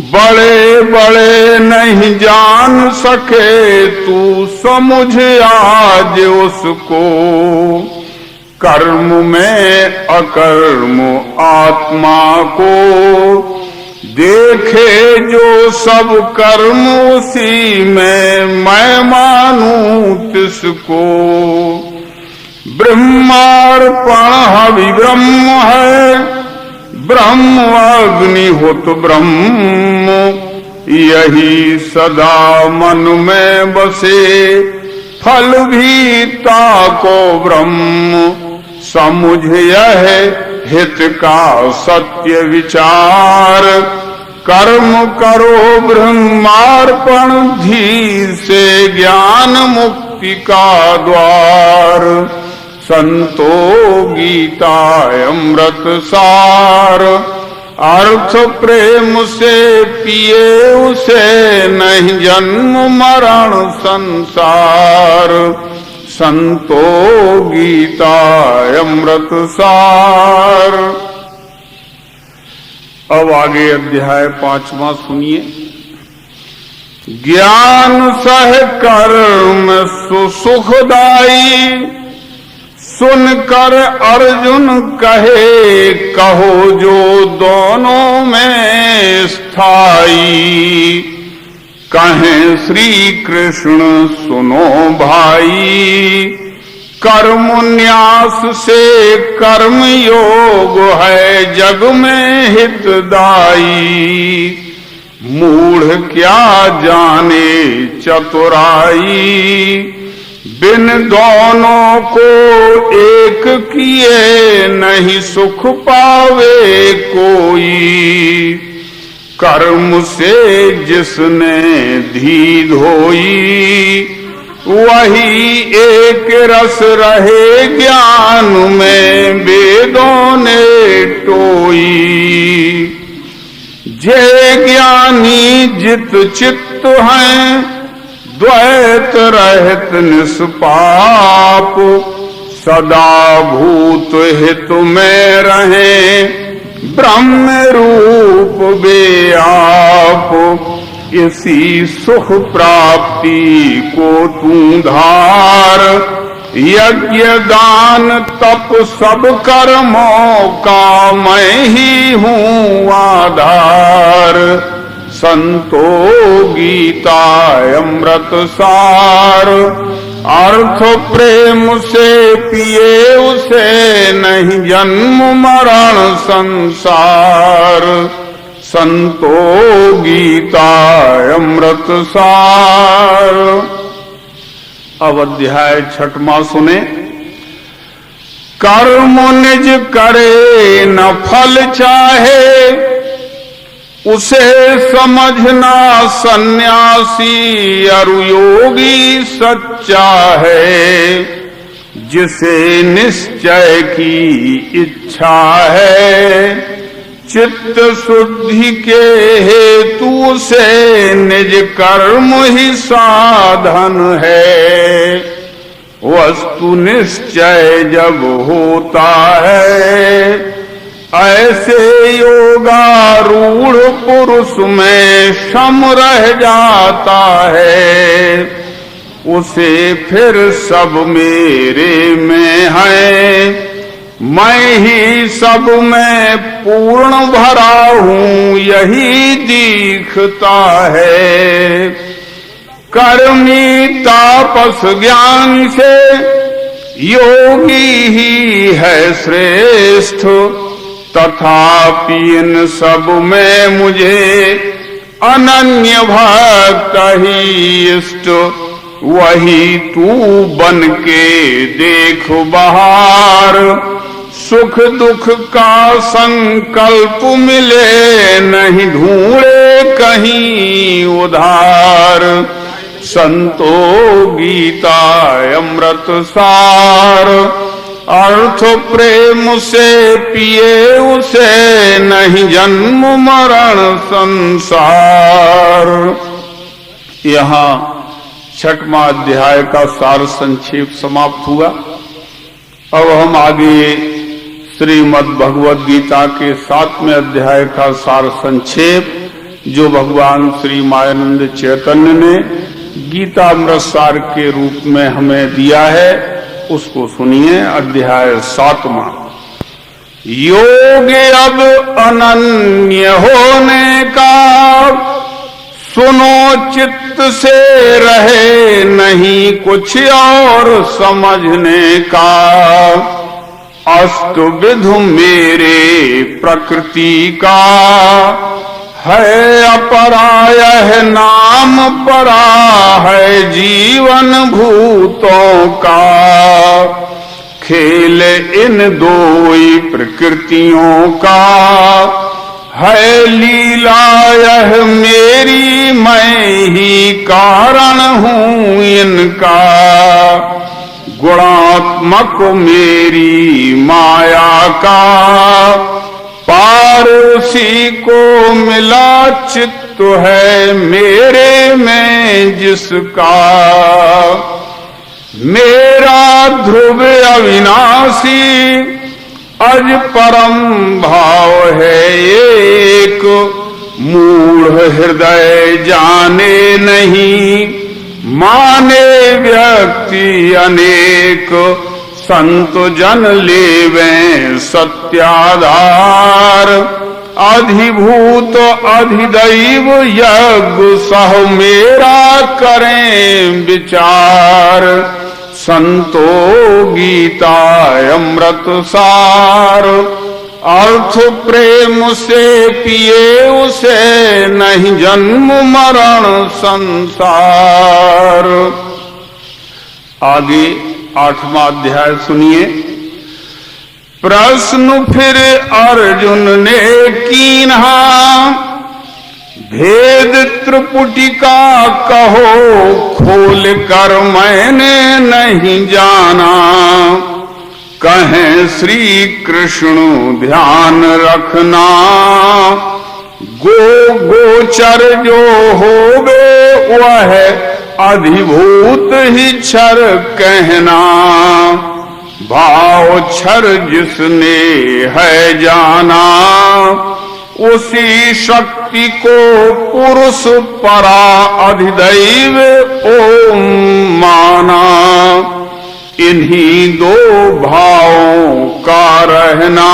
बड़े बड़े नहीं जान सके तू समझ आज उसको। कर्म में अकर्म आत्मा को, देखे जो सब कर्म उसी में मैं मानूं तिसको। ब्रह्मार्पण हवि ब्रह्म है, ब्रह्म अग्निहोत्र ब्रह्म, यही सदा मन में बसे फल भी ताको ब्रह्म। समुझ यह हित का सत्य विचार, कर्म करो ब्रह्मार्पण धीर से ज्ञान मुक्ति का द्वार। संतो गीता अमृत सार, अर्थ प्रेम से पिए उसे नहीं जन्म मरण संसार। संतो गीता अमृत सार। अब आगे अध्याय 5वां सुनिए। ज्ञान सह कर्म सुखदाई, सुनकर अर्जुन कहे कहो जो दोनों में स्थाई। कहें श्री कृष्ण सुनो भाई, कर्म न्यास से कर्म योग है जग में हितदाई। मूढ़ क्या जाने चतुराई, बिन दोनों को एक किए नहीं सुख पावे कोई। कर्म से जिसने धी धोई, वही एक रस रहे ज्ञान में वेदों ने टोई। जे ज्ञानी जित चित्त हैं, द्वैत रहित निष्पाप, सदा भूत हित में रहे ब्रह्म रूप वे आप। इसी सुख प्राप्ति को तू धार, यज्ञ दान तप सब कर्मों का मैं ही हूँ आधार। संतो गीता अमृत सार, अर्थ प्रेम से पिए उसे नहीं जन्म मरण संसार। संतो गीता अमृत सार। अब अध्याय 6वां सुने। कर्म निज करे न फल चाहे, उसे समझना सन्यासी अरु योगी सच्चा है। जिसे निश्चय की इच्छा है, चित्त शुद्धि के हेतु से निज कर्म ही साधन है। वस्तु निश्चय जब होता है, ऐसे योगारूढ़ पुरुष में शम रह जाता है। उसे फिर सब मेरे में है, मैं ही सब में पूर्ण भरा हूँ यही दिखता है। कर्मी तापस ज्ञान से योगी ही है श्रेष्ठ, तथापि इन सब में मुझे अनन्य भक्त ही इष्ट। वही तू बन के देख बहार, सुख दुख का संकल्प मिले नहीं ढूंढे कहीं उधार। संतो गीता अमृत सार, अर्थ प्रेम से पिए उसे नहीं जन्म मरण संसार। यहाँ छठवां अध्याय का सार संक्षेप समाप्त हुआ। अब हम आगे श्रीमद् भगवद गीता के 7वें अध्याय का सार संक्षेप जो भगवान श्री मायानंद चैतन्य ने गीतामृत सार के रूप में हमें दिया है उसको सुनिए। अध्याय 7वां। योग अब अनन्य होने का सुनो चित्त से रहे नहीं कुछ और समझने का। अष्टविधु मेरे प्रकृति का है अपरायः नाम परा है जीवन भूतों का। खेल इन दो ही प्रकृतियों का है लीला यह मेरी मैं ही कारण हूँ इनका। गुणात्मक मेरी माया का पार उसी को मिला चित्त है मेरे में जिसका। मेरा ध्रुव अविनाशी अज परम भाव है एक। मूढ़ हृदय जाने नहीं माने व्यक्ति अनेक। संत जन लेवें सत्याधार अधिभूत अधिदैव यज्ञ सह मेरा करें विचार। संतो गीता अमृत सार अर्थ प्रेम से पिए उसे नहीं जन्म मरण संसार। आगे 8वां अध्याय सुनिए। प्रश्न फिर अर्जुन ने कीन्हा भेद त्रिपुटिका कहो खोल कर मैंने नहीं जाना। कहें श्री कृष्ण ध्यान रखना गोचर जो होवे वह अधिभूत ही क्षर कहना। भाव क्षर जिसने है जाना उसी शक्ति को पुरुष परा अधिदैव ओम माना। इन्हीं दो भावों का रहना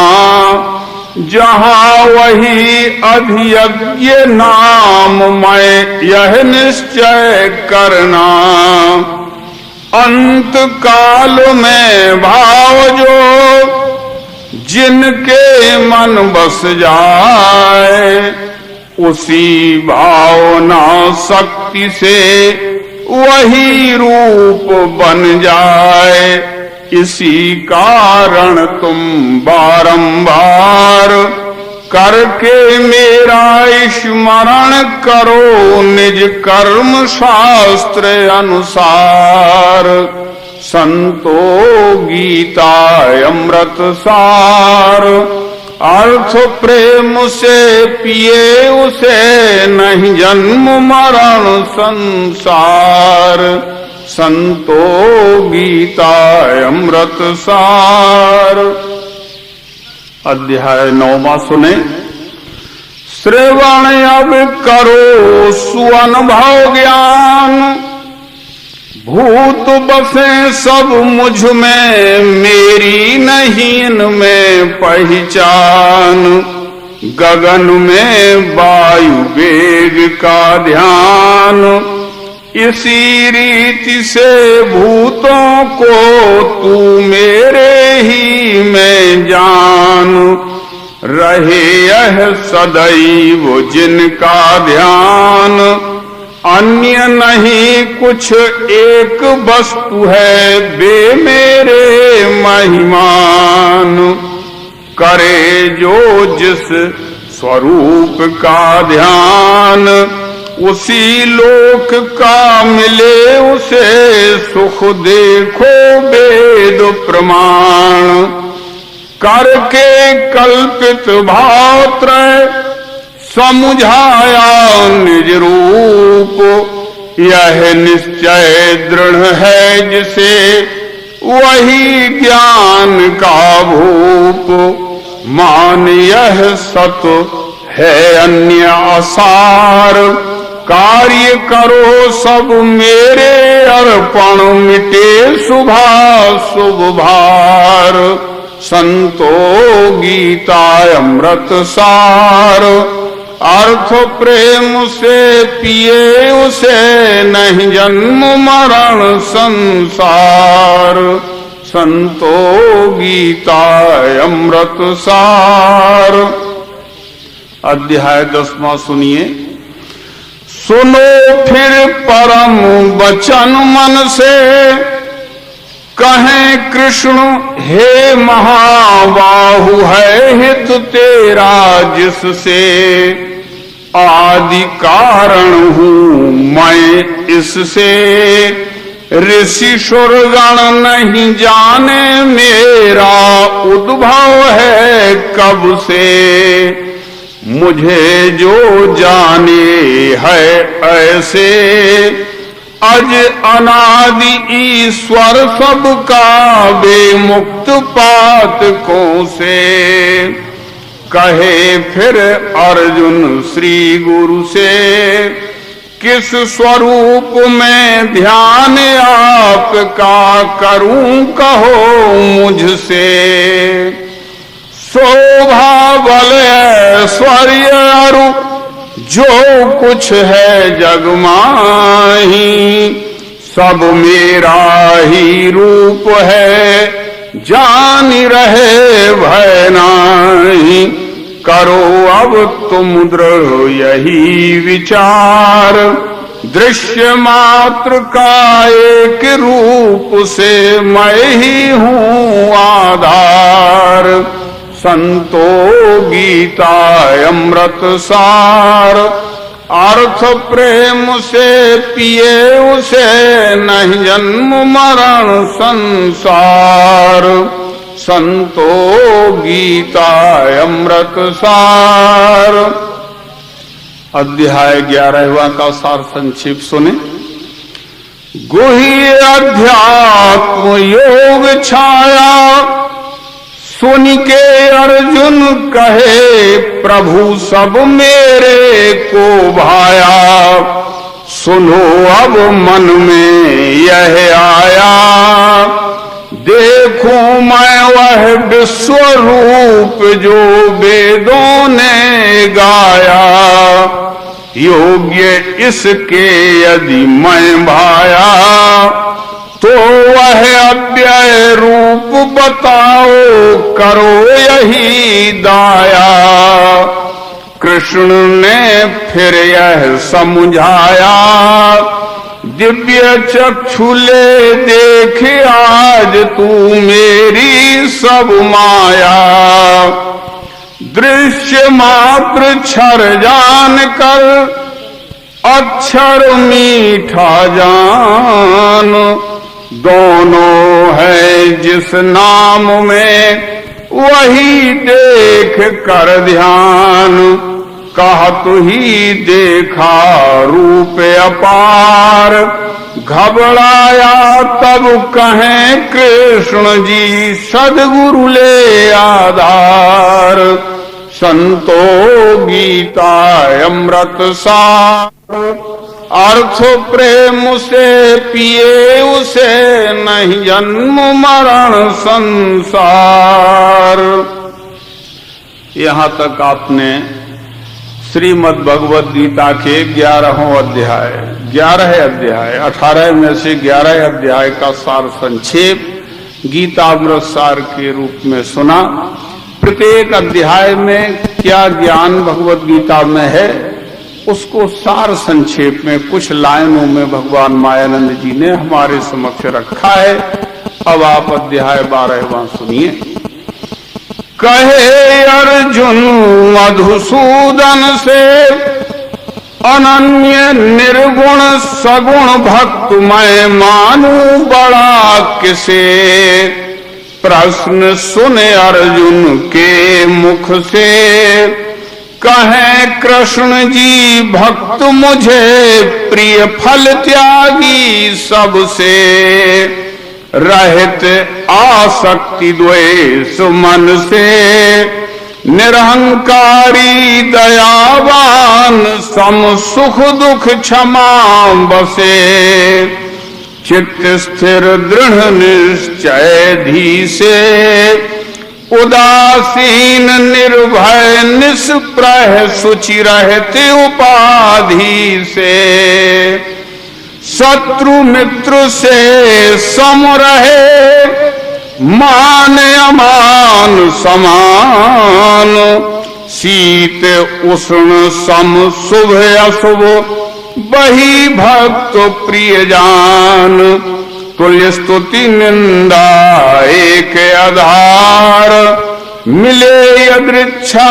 जहाँ वही अधियज्ञ नाम मैं यह निश्चय करना। अंत काल में भाव जो जिनके मन बस जाए उसी भावना शक्ति से वही रूप बन जाए। इसी कारण तुम बारंबार करके मेरा स्मरण करो निज कर्म शास्त्र अनुसार। संतो गीता अमृत सार अर्थ प्रेम से पिए उसे नहीं जन्म मरण संसार। संतो गीता अमृत सार। अध्याय 9वां सुने। श्रवण अब करो सुअनुभव ज्ञान भूत बसे सब मुझ में मेरी नहीं इनमें पहचान। गगन में वायु वेग का ध्यान इसी रीति से भूतों को तू मेरे ही में जान। रहे यह सदैव जिनका ध्यान अन्य नहीं कुछ एक वस्तु है वे मेरे महिमान। करे जो जिस स्वरूप का ध्यान उसी लोक का मिले उसे सुख, देखो वेद प्रमाण। करके कल्पित भावत्रय समुझाया निज रूप, यह निश्चय दृढ़ है जिसे वही ज्ञान का भूप। मान यह सत है अन्य असार, कार्य करो सब मेरे अर्पण, मिटे शुभाशुभ भार। संतो गीता अमृत सार, अर्थ प्रेम से पिए उसे, नहीं जन्म मरण संसार। संतो गीता अमृत सार। अध्याय 10वां सुनिए। सुनो फिर परम वचन मन से, कहें कृष्ण हे महाबाहु है हित तेरा जिससे। आदि कारण हूँ मैं इससे, ऋषि सुरगण नहीं जाने मेरा उद्भव है कब से। मुझे जो जाने है ऐसे, अज अनादि ईश्वर सबका बेमुक्त पातकों से। कहे फिर अर्जुन श्री गुरु से, किस स्वरूप में ध्यान आपका करूं कहो मुझसे। शोभा बल ऐश्वर्य अरु जो कुछ है जग माही, सब मेरा ही रूप है जान रहे भय नाही। करो अब तुम दृढ़ यही विचार, दृश्य मात्र का एक रूप से मैं ही हूँ आधार। संतो गीता अमृत सार, अर्थ प्रेम से पिए उसे, नहीं जन्म मरण संसार। संतो गीता अमृत सार। अध्याय 11वां का सार संक्षेप सुने। गुह्य अध्यात्म योग छाया, सुन के अर्जुन कहे प्रभु सब मेरे को भाया। सुनो अब मन में यह आया, देखूं मैं वह विश्व रूप जो वेदों ने गाया। योग्य इसके यदि मैं भाया, तो वह अव्यय रूप बताओ करो यही दाया। कृष्ण ने फिर यह समझाया, दिव्य चक्षुले देख आज तू मेरी सब माया। दृश्य मात्र क्षर जान कर अक्षर मीठा जान। दोनों है जिस नाम में वही देख कर ध्यान। कहत ही देखा रूप अपार, घबराया तब कहें कृष्ण जी सद्गुरु ले आधार। संतो गीता अमृत सार, अर्थ प्रेम से पिए उसे, नहीं जन्म मरण संसार। यहाँ तक आपने श्रीमद् भगवद गीता के 11 अध्याय 18 में से 11 अध्याय का सार संक्षेप गीतामृत सार के रूप में सुना। प्रत्येक अध्याय में क्या ज्ञान भगवद गीता में है उसको सार संक्षेप में कुछ लाइनों में भगवान मायानंद जी ने हमारे समक्ष रखा है। अब आप अध्याय 12वां सुनिए। कहे अर्जुन मधुसूदन से, अनन्य निर्गुण सगुण भक्त मैं मानूं बड़ा किसे। प्रश्न सुने अर्जुन के मुख से, कहें कृष्ण जी भक्त मुझे प्रिय फल त्यागी सबसे। रहित आसक्ति द्वेष मन से, निरहंकारी दयावान सम सुख दुख क्षमा बसे। चित्त स्थिर दृढ़ निश्चय धी से, उदासीन निर्भय निष्प्रह शुचि रहते उपाधि से। शत्रु मित्र से सम रहे, मान अमान समान। शीत उष्ण सम शुभ अशुभ, वही भक्त प्रिय जान। तुल्य स्तुति निंदा एक आधार, मिले यदृच्छा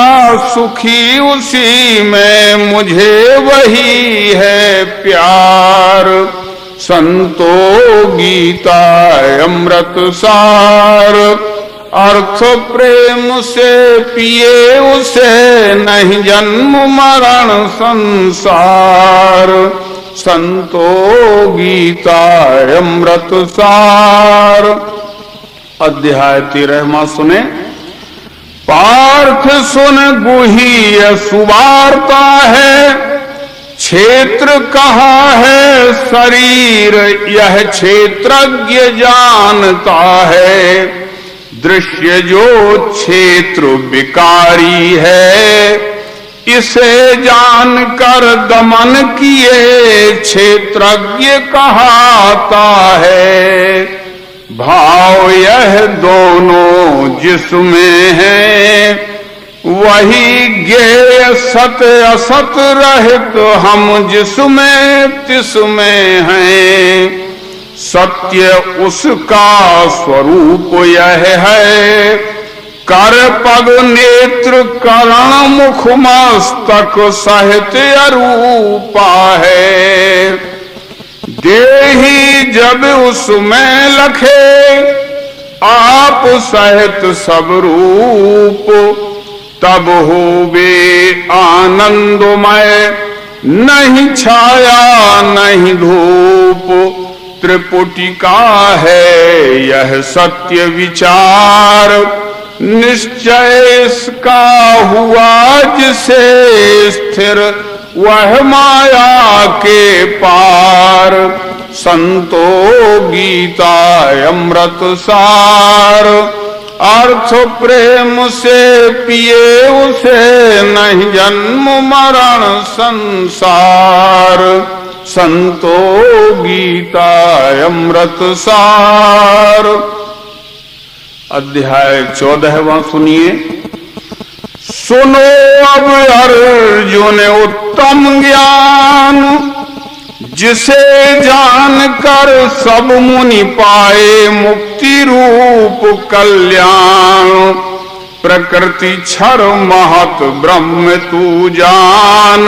सुखी उसी में मुझे वही है प्यार। संतो गीता अमृत सार, अर्थ प्रेम से पिए उसे नहीं जन्म मरण संसार। संतो गीता अमृत सार। अध्याय 13वां सुने। पार्थ सुन गुह्य सुवार्ता है, क्षेत्र कहा है शरीर यह क्षेत्रज्ञ जानता है। दृश्य जो क्षेत्र विकारी है, इसे जानकर दमन किए क्षेत्रज्ञ कहाता है। भाव यह दोनों जिसमें है, वही ज्ञेय सत असत रहित हम जिसमें तिसमें हैं। सत्य उसका स्वरूप यह है, कर पग नेत्र करण मुख मस्तक सहित अरूपा है। देही जब उसमें लखे, आप सहित सब रूप। तब होवे आनंदमय, नहीं छाया नहीं धूप। त्रिपुटी का है यह सत्य विचार, निश्चय इसका हुआ जिसे स्थिर वह माया के पार। संतो गीता अमृत सार, अर्थ प्रेम से पिए उसे नहीं जन्म मरण संसार। संतो गीता अमृत सार। अध्याय 14वां सुनिए। सुनो अब अर्जुन उत्तम ज्ञान, जिसे जानकर सब मुनि पाए मुक्ति रूप कल्याण। प्रकृति क्षर महत ब्रह्म तू जान,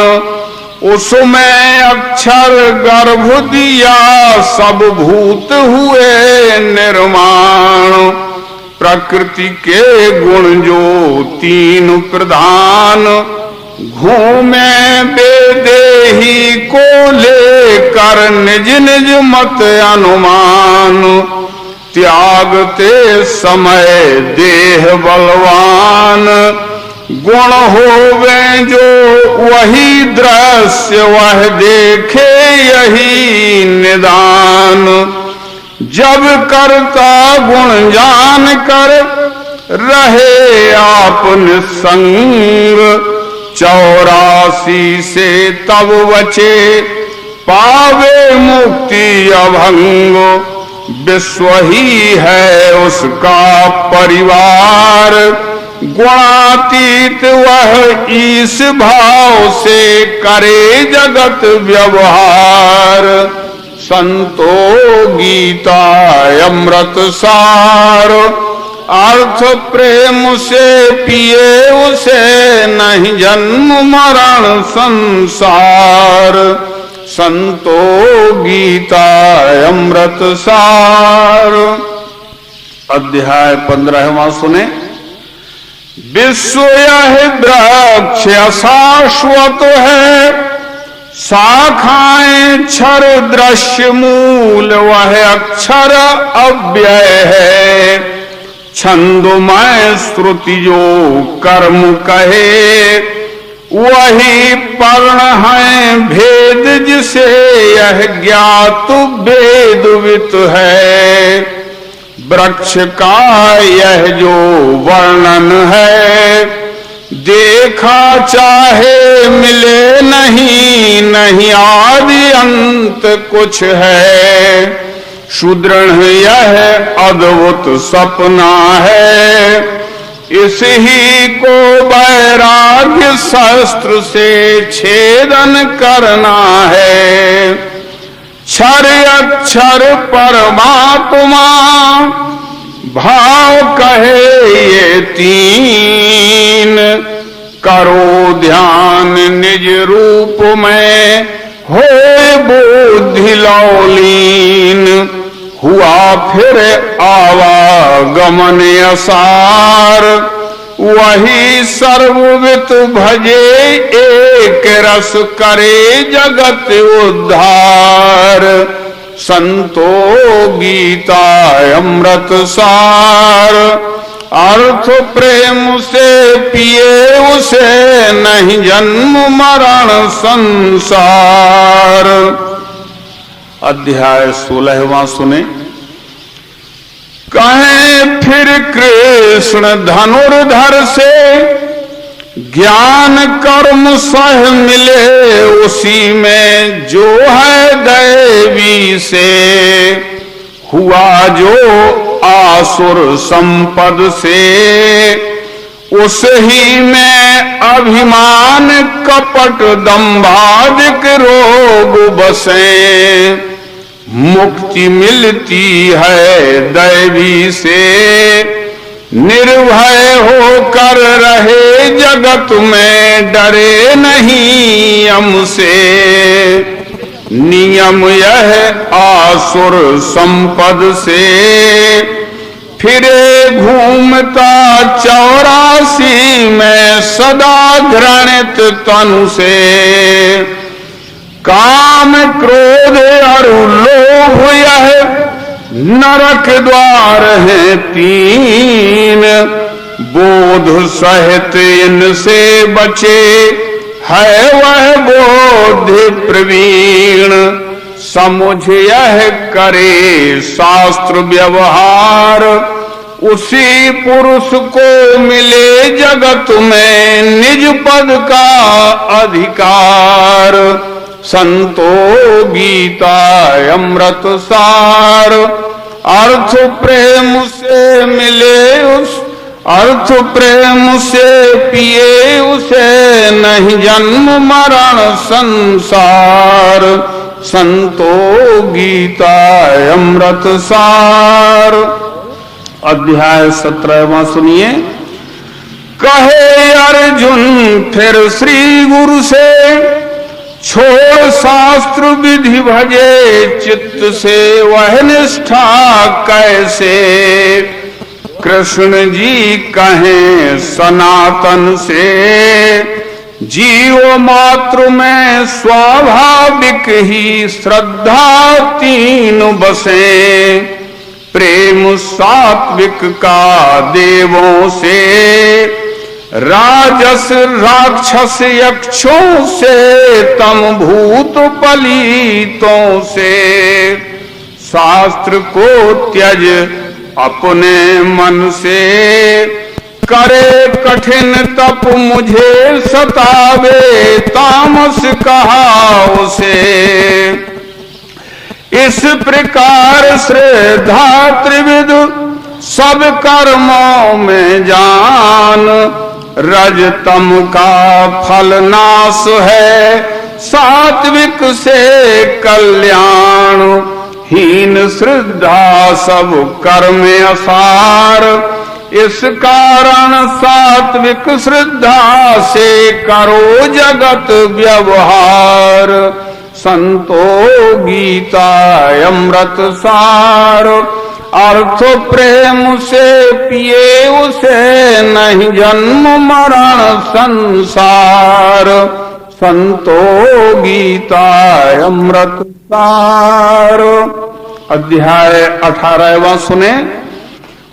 उसमें अक्षर गर्भ दिया सब भूत हुए निर्माण। प्रकृति के गुण जो तीन प्रधान, घूमे बेदेही को लेकर निज निज मत अनुमान। त्यागते समय देह बलवान, गुण होवे जो वही दृश्य वह देखे यही निदान। जब करता गुण जान कर रहे आप निसंग, 84 से तब बचे पावे मुक्ति अभंग। विश्व ही है उसका परिवार, गुणातीत वह ईश भाव से करे जगत व्यवहार। संतो गीता अमृत सार, अर्थ प्रेम से पिए उसे नहीं जन्म मरण संसार। संतो गीता अमृत सार। अध्याय 15वां सुने। विश्व यह वृक्ष अशाश्वत है, शाखाएं क्षर दृश्य मूल वह अक्षर अव्यय है। छंदोमय श्रुति जो कर्म कहे वही पर्ण है भेद जिसे यह ज्ञात वेदवित है। वृक्ष का यह जो वर्णन है देखा चाहे मिले नहीं, नहीं आदि अंत कुछ है। सुदृढ़ यह अद्भुत सपना है, इसी को वैराग्य शस्त्र से छेदन करना है। क्षर अक्षर परमात्मा भाव कहे ये तीन। करो ध्यान निज रूप में होए बुद्धि लौलीन। हुआ फिर आवागमन असार, वही सर्ववित भजे एक रस करे जगत उद्धार। संतो गीता अमृत सार। अर्थ प्रेम से पिए उसे नहीं जन्म मरण संसार। अध्याय 16वां सुने। कहें फिर कृष्ण धनुर्धर से ज्ञान कर्म सह मिले उसी में जो है दैवी से। हुआ जो आसुर संपद से उस ही में अभिमान कपट दंभादिक रोग बसे। मुक्ति मिलती है दैवी से निर्भय होकर रहे जगत में डरे नहीं यम से। नियम यह आसुर संपद से फिरे घूमता 84 में सदा घृणित तनु से। काम क्रोध और लोभ यह नरक द्वार है 3। बोध सहित इनसे बचे है वह बोधि प्रवीण। समुझ यह करे शास्त्र व्यवहार उसी पुरुष को मिले जगत में निज पद का अधिकार। संतो गीता अमृत सार। अर्थ प्रेम से मिले उस अर्थ प्रेम से पिए उसे नहीं जन्म मरण संसार। संतो गीता अमृत सार। अध्याय 17वां सुनिए। कहे अर्जुन फिर श्री गुरु से छोड़ शास्त्र विधि भजे चित्त से वह निष्ठा कैसे। कृष्ण जी कहें सनातन से जीव मात्र में स्वाभाविक ही श्रद्धा 3 बसे। प्रेम सात्विक का देवों से राजस राक्षस यक्षों से तम भूत पलीतों से। शास्त्र को त्यज अपने मन से करे कठिन तप मुझे सतावे तामस कहा उसे। इस प्रकार श्रद्धा त्रिविध सब कर्मों में जान। रजतम का फल नाश है सात्विक से कल्याण। हीन श्रद्धा सब कर्म असार इस कारण सात्विक श्रद्धा से करो जगत व्यवहार। संतो गीता अमृत सार, अर्थ प्रेम से पिए उसे, नहीं जन्म मरण संसार। संतो गीता अमृत सार। अध्याय 18वां सुने।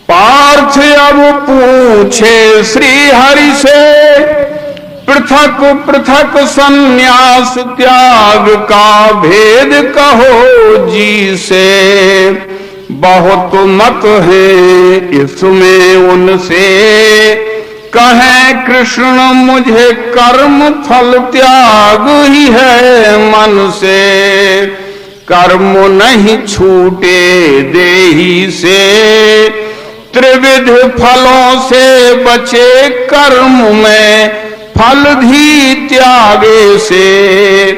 पार्थ अब पूछे श्री हरि से, पृथक पृथक संन्यास त्याग का भेद कहो जी से। बहुत मत है इसमें उनसे, कहें कृष्ण मुझे कर्म फल त्याग ही है मन से। कर्म नहीं छूटे देही से, त्रिविध फलों से बचे कर्म में, फल भी त्यागे से।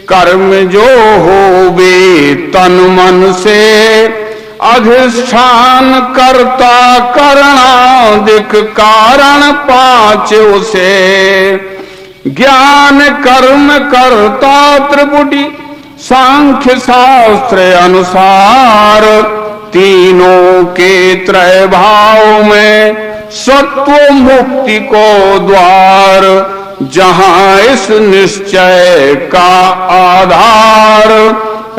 कर्म जो होवे तन मन से, अधिष्ठान करता करणादिक कारण पांच उसे। ज्ञान कर्म करता त्रिपुटी सांख्य शास्त्र अनुसार, तीनों के त्रय भाव में सत्व मुक्ति को द्वार। जहां इस निश्चय का आधार,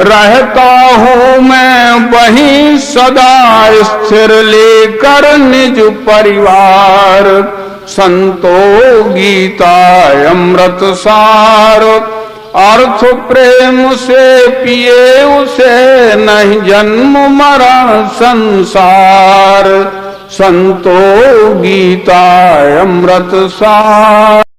रहता हूँ मैं वहीं सदा स्थिर लेकर निज परिवार। संतो गीता अमृत सार, अर्थ प्रेम से पिए उसे, नहीं जन्म मरण संसार। संतो गीता अमृत सार।